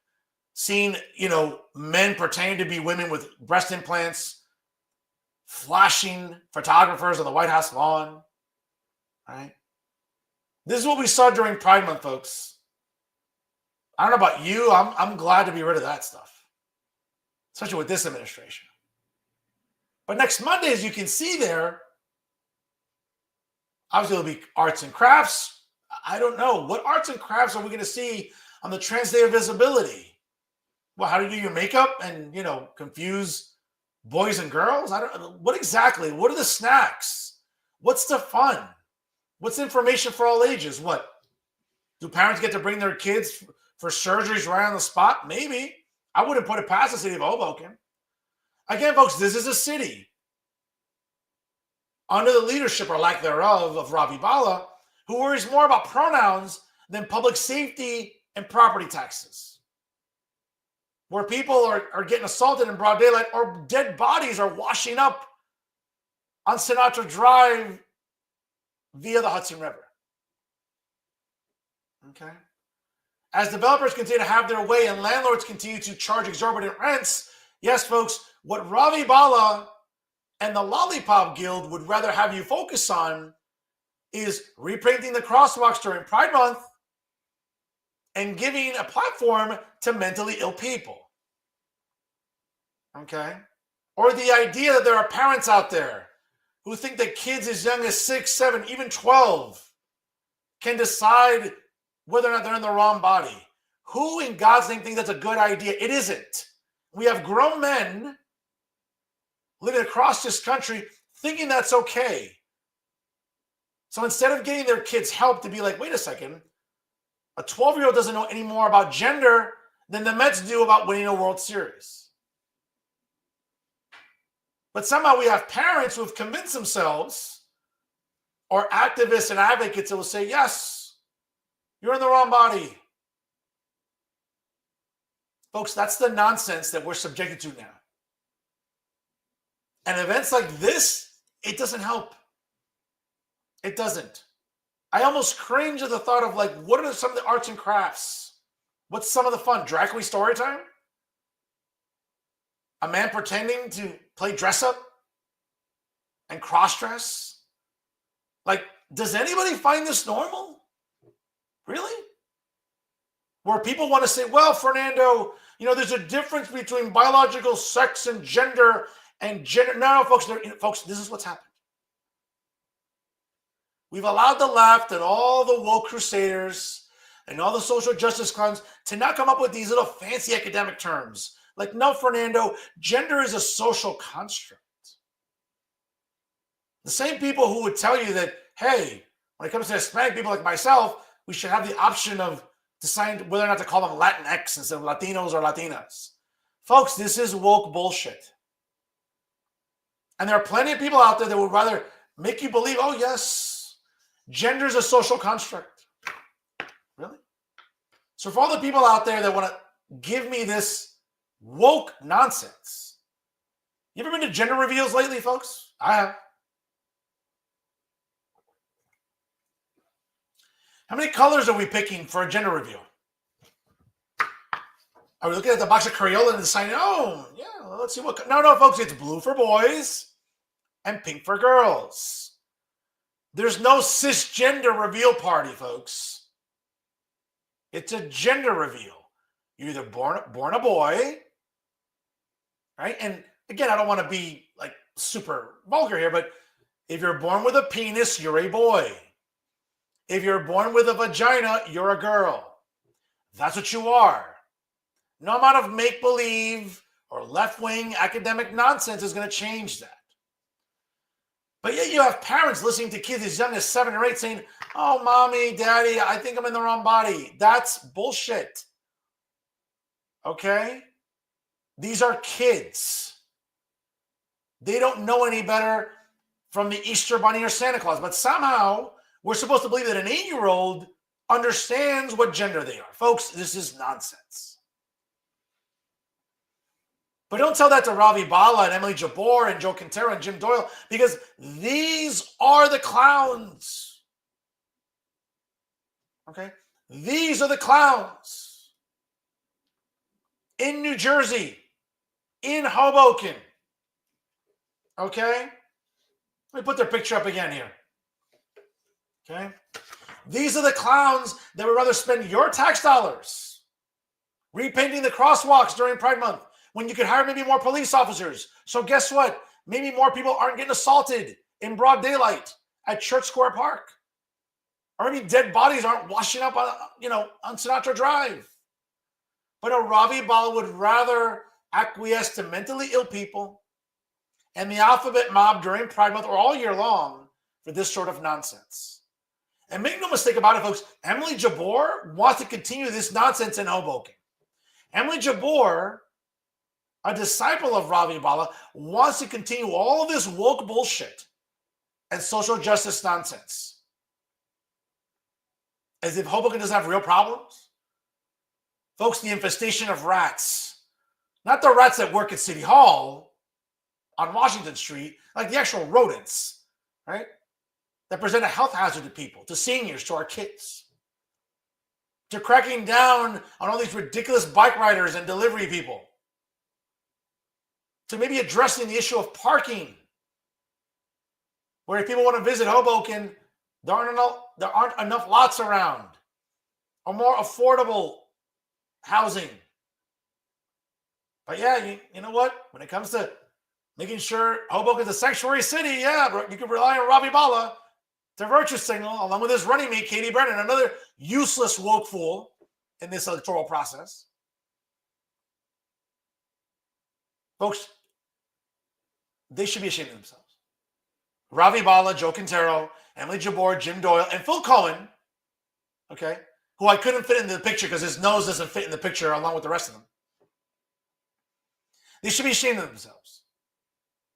seeing, you know, men pretending to be women with breast implants, flashing photographers on the White House lawn, right? This is what we saw during Pride Month, folks. I don't know about you. I'm glad to be rid of that stuff, especially with this administration. But next Monday, as you can see there, obviously it'll be arts and crafts. I don't know. What arts and crafts are we going to see on the Trans Day of Visibility? Well, how do you do your makeup and, you know, confuse boys and girls? I don't. What exactly? What are the snacks? What's the fun? What's information for all ages? What? Do parents get to bring their kids for surgeries right on the spot? Maybe. I wouldn't put it past the city of Hoboken. Again, folks, this is a city under the leadership or lack thereof of Ravi Bala, who worries more about pronouns than public safety and property taxes, where people are getting assaulted in broad daylight or dead bodies are washing up on Sinatra Drive via the Hudson River. Okay? As developers continue to have their way and landlords continue to charge exorbitant rents, yes, folks, what Ravi Bala and the Lollipop Guild would rather have you focus on is repainting the crosswalks during Pride Month and giving a platform to mentally ill people. Okay? Or the idea that there are parents out there who think that kids as young as 6, 7, even 12 can decide whether or not they're in the wrong body. Who in God's name thinks that's a good idea? It isn't. We have grown men living across this country thinking that's okay. So instead of getting their kids help to be like, wait a second, a 12-year-old doesn't know any more about gender than the Mets do about winning a World Series. But somehow we have parents who have convinced themselves, or activists and advocates that will say, yes, you're in the wrong body. Folks, that's the nonsense that we're subjected to now. And events like this, it doesn't help. It doesn't. I almost cringe at the thought of like, what are some of the arts and crafts? What's some of the fun? Drag queen story time? A man pretending to play dress up and cross dress? Like, does anybody find this normal? Really? Where people want to say, well, Fernando, there's a difference between biological sex and gender No, folks, this is what's happened. We've allowed the left and all the woke crusaders and all the social justice clowns to now come up with these little fancy academic terms. Like, no, Fernando, gender is a social construct. The same people who would tell you that, hey, when it comes to Hispanic people like myself, we should have the option of deciding whether or not to call them Latinx instead of Latinos or Latinas. Folks, this is woke bullshit. And there are plenty of people out there that would rather make you believe, oh, yes, gender is a social construct. Really? So for all the people out there that want to give me this woke nonsense, you ever been to gender reveals lately, folks? I have. How many colors are we picking for a gender reveal? Are we looking at the box of Crayola and deciding, oh, yeah, let's see what... No, folks, it's blue for boys and pink for girls. There's no cisgender reveal party, folks. It's a gender reveal. You're either born a boy, right? And again, I don't want to be like super vulgar here, but if you're born with a penis, you're a boy. If you're born with a vagina, you're a girl. That's what you are. No amount of make-believe or left-wing academic nonsense is going to change that. But yet you have parents listening to kids as young as 7 or 8 saying, oh, mommy, daddy, I think I'm in the wrong body. That's bullshit. Okay? These are kids. They don't know any better from the Easter Bunny or Santa Claus. But somehow we're supposed to believe that an 8-year-old understands what gender they are. Folks, this is nonsense. But don't tell that to Ravi Bala and Emily Jabor and Joe Quintero and Jim Doyle, because these are the clowns. Okay? These are the clowns. In New Jersey, in Hoboken. Okay? Let me put their picture up again here. Okay? These are the clowns that would rather spend your tax dollars repainting the crosswalks during Pride Month when you could hire maybe more police officers. So guess what? Maybe more people aren't getting assaulted in broad daylight at Church Square Park. Or maybe dead bodies aren't washing up on Sinatra Drive. But a Ravi Bala would rather acquiesce to mentally ill people and the alphabet mob during Pride Month or all year long for this sort of nonsense. And make no mistake about it, folks, Emily Jabor wants to continue this nonsense in Hoboken. Emily Jabor, a disciple of Ravi Bala, wants to continue all of this woke bullshit and social justice nonsense. As if Hoboken doesn't have real problems. Folks, the infestation of rats, not the rats that work at City Hall on Washington Street, like the actual rodents, right? That present a health hazard to people, to seniors, to our kids. To cracking down on all these ridiculous bike riders and delivery people. To maybe addressing the issue of parking. Where if people want to visit Hoboken, there aren't enough lots around. Or more affordable housing. But yeah, you know what? When it comes to making sure Hoboken's a sanctuary city, yeah, you can rely on Ravi Bala to virtue signal, along with his running mate, Katie Brennan, another useless woke fool in this electoral process. Folks, they should be ashamed of themselves. Ravi Bala, Joe Quintero, Emily Jabor, Jim Doyle, and Phil Cohen, okay, who I couldn't fit into the picture because his nose doesn't fit in the picture along with the rest of them. They should be ashamed of themselves.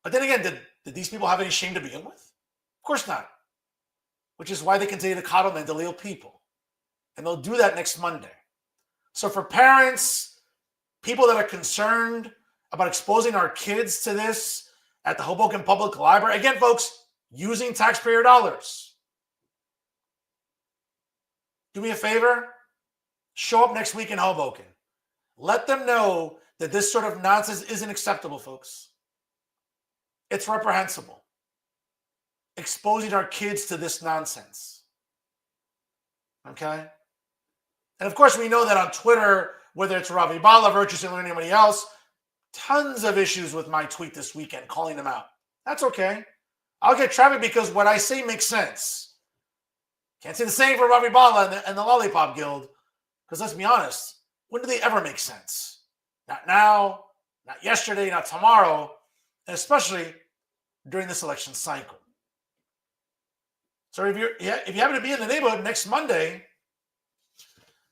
But then again, did these people have any shame to begin with? Of course not. Which is why they continue to coddle mentally ill people. And they'll do that next Monday. So for parents, people that are concerned about exposing our kids to this at the Hoboken Public Library, again, folks, using taxpayer dollars. Do me a favor, show up next week in Hoboken. Let them know that this sort of nonsense isn't acceptable, folks. It's reprehensible. Exposing our kids to this nonsense. Okay? And of course, we know that on Twitter, whether it's Ravi Bala, Virtue Signaler, or anybody else, tons of issues with my tweet this weekend, calling them out. That's okay. I'll get traffic because what I say makes sense. Can't say the same for Ravi Bala and the Lollipop Guild, because let's be honest, when do they ever make sense? Not now, not yesterday, not tomorrow, and especially during this election cycle. So if you happen to be in the neighborhood next Monday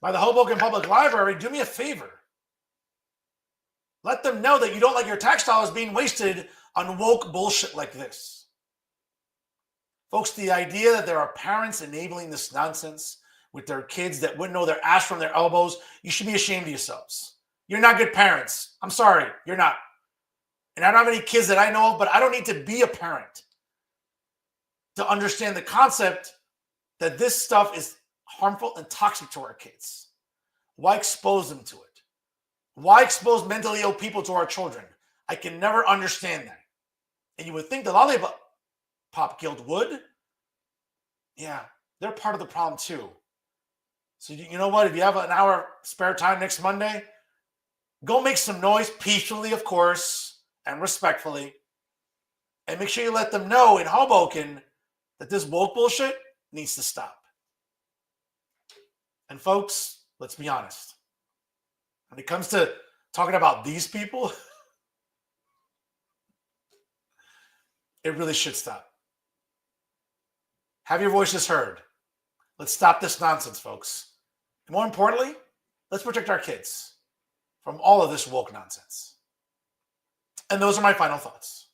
by the Hoboken Public Library, do me a favor. Let them know that you don't like your tax dollars being wasted on woke bullshit like this. Folks, the idea that there are parents enabling this nonsense with their kids that wouldn't know their ass from their elbows, you should be ashamed of yourselves. You're not good parents. I'm sorry, you're not. And I don't have any kids that I know of, but I don't need to be a parent to understand the concept that this stuff is harmful and toxic to our kids. Why expose them to it? Why expose mentally ill people to our children? I can never understand that. And you would think the Lollipop Guild would. Yeah, they're part of the problem too. So you know what? If you have an hour spare time next Monday, go make some noise, peacefully, of course, and respectfully. And make sure you let them know in Hoboken that this woke bullshit needs to stop. And folks, let's be honest. When it comes to talking about these people, it really should stop. Have your voices heard. Let's stop this nonsense, folks. And more importantly, let's protect our kids from all of this woke nonsense. And those are my final thoughts.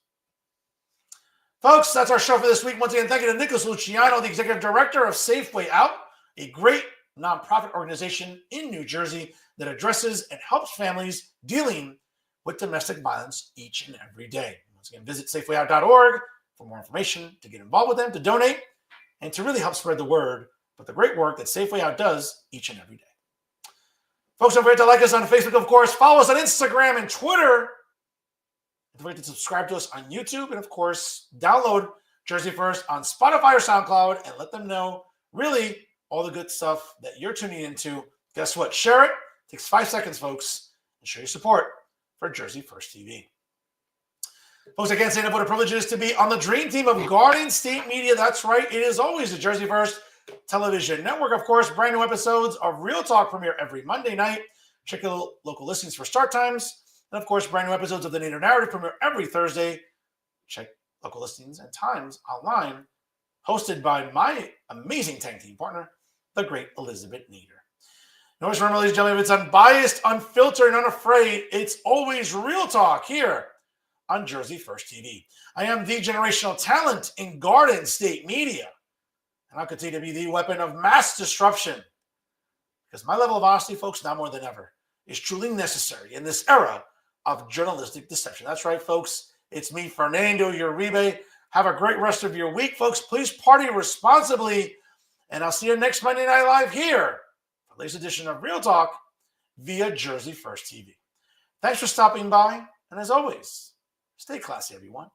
Folks, that's our show for this week. Once again, thank you to Nicholas Luciano, the Executive Director of Safeway Out, a great nonprofit organization in New Jersey that addresses and helps families dealing with domestic violence each and every day. Once again, visit safewayout.org for more information, to get involved with them, to donate, and to really help spread the word about the great work that Safeway Out does each and every day. Folks, don't forget to like us on Facebook, of course. Follow us on Instagram and Twitter. Don't forget to subscribe to us on YouTube. And, of course, download Jersey First on Spotify or SoundCloud and let them know, really, all the good stuff that you're tuning into. Guess what? Share it. It takes 5 seconds, folks, and show your support for Jersey First TV. Folks, I can't say enough what a privilege it is to be on the dream team of Garden State Media. That's right. It is always the Jersey First Television Network. Of course, brand new episodes of Real Talk premiere every Monday night. Check your local listings for start times. And, of course, brand new episodes of The Nader Narrative premiere every Thursday. Check local listings and times online. Hosted by my amazing tag team partner, the great Elizabeth Nader. Notice, remember, ladies and gentlemen, it's unbiased, unfiltered, and unafraid. It's always Real Talk here on Jersey First TV. I am the generational talent in Garden State Media. And I'll continue to be the weapon of mass disruption. Because my level of honesty, folks, now more than ever, is truly necessary in this era of journalistic deception. That's right, folks. It's me, Fernando Uribe. Have a great rest of your week, folks. Please party responsibly. And I'll see you next Monday Night Live here for the latest edition of Real Talk via Jersey First TV. Thanks for stopping by. And as always, stay classy, everyone.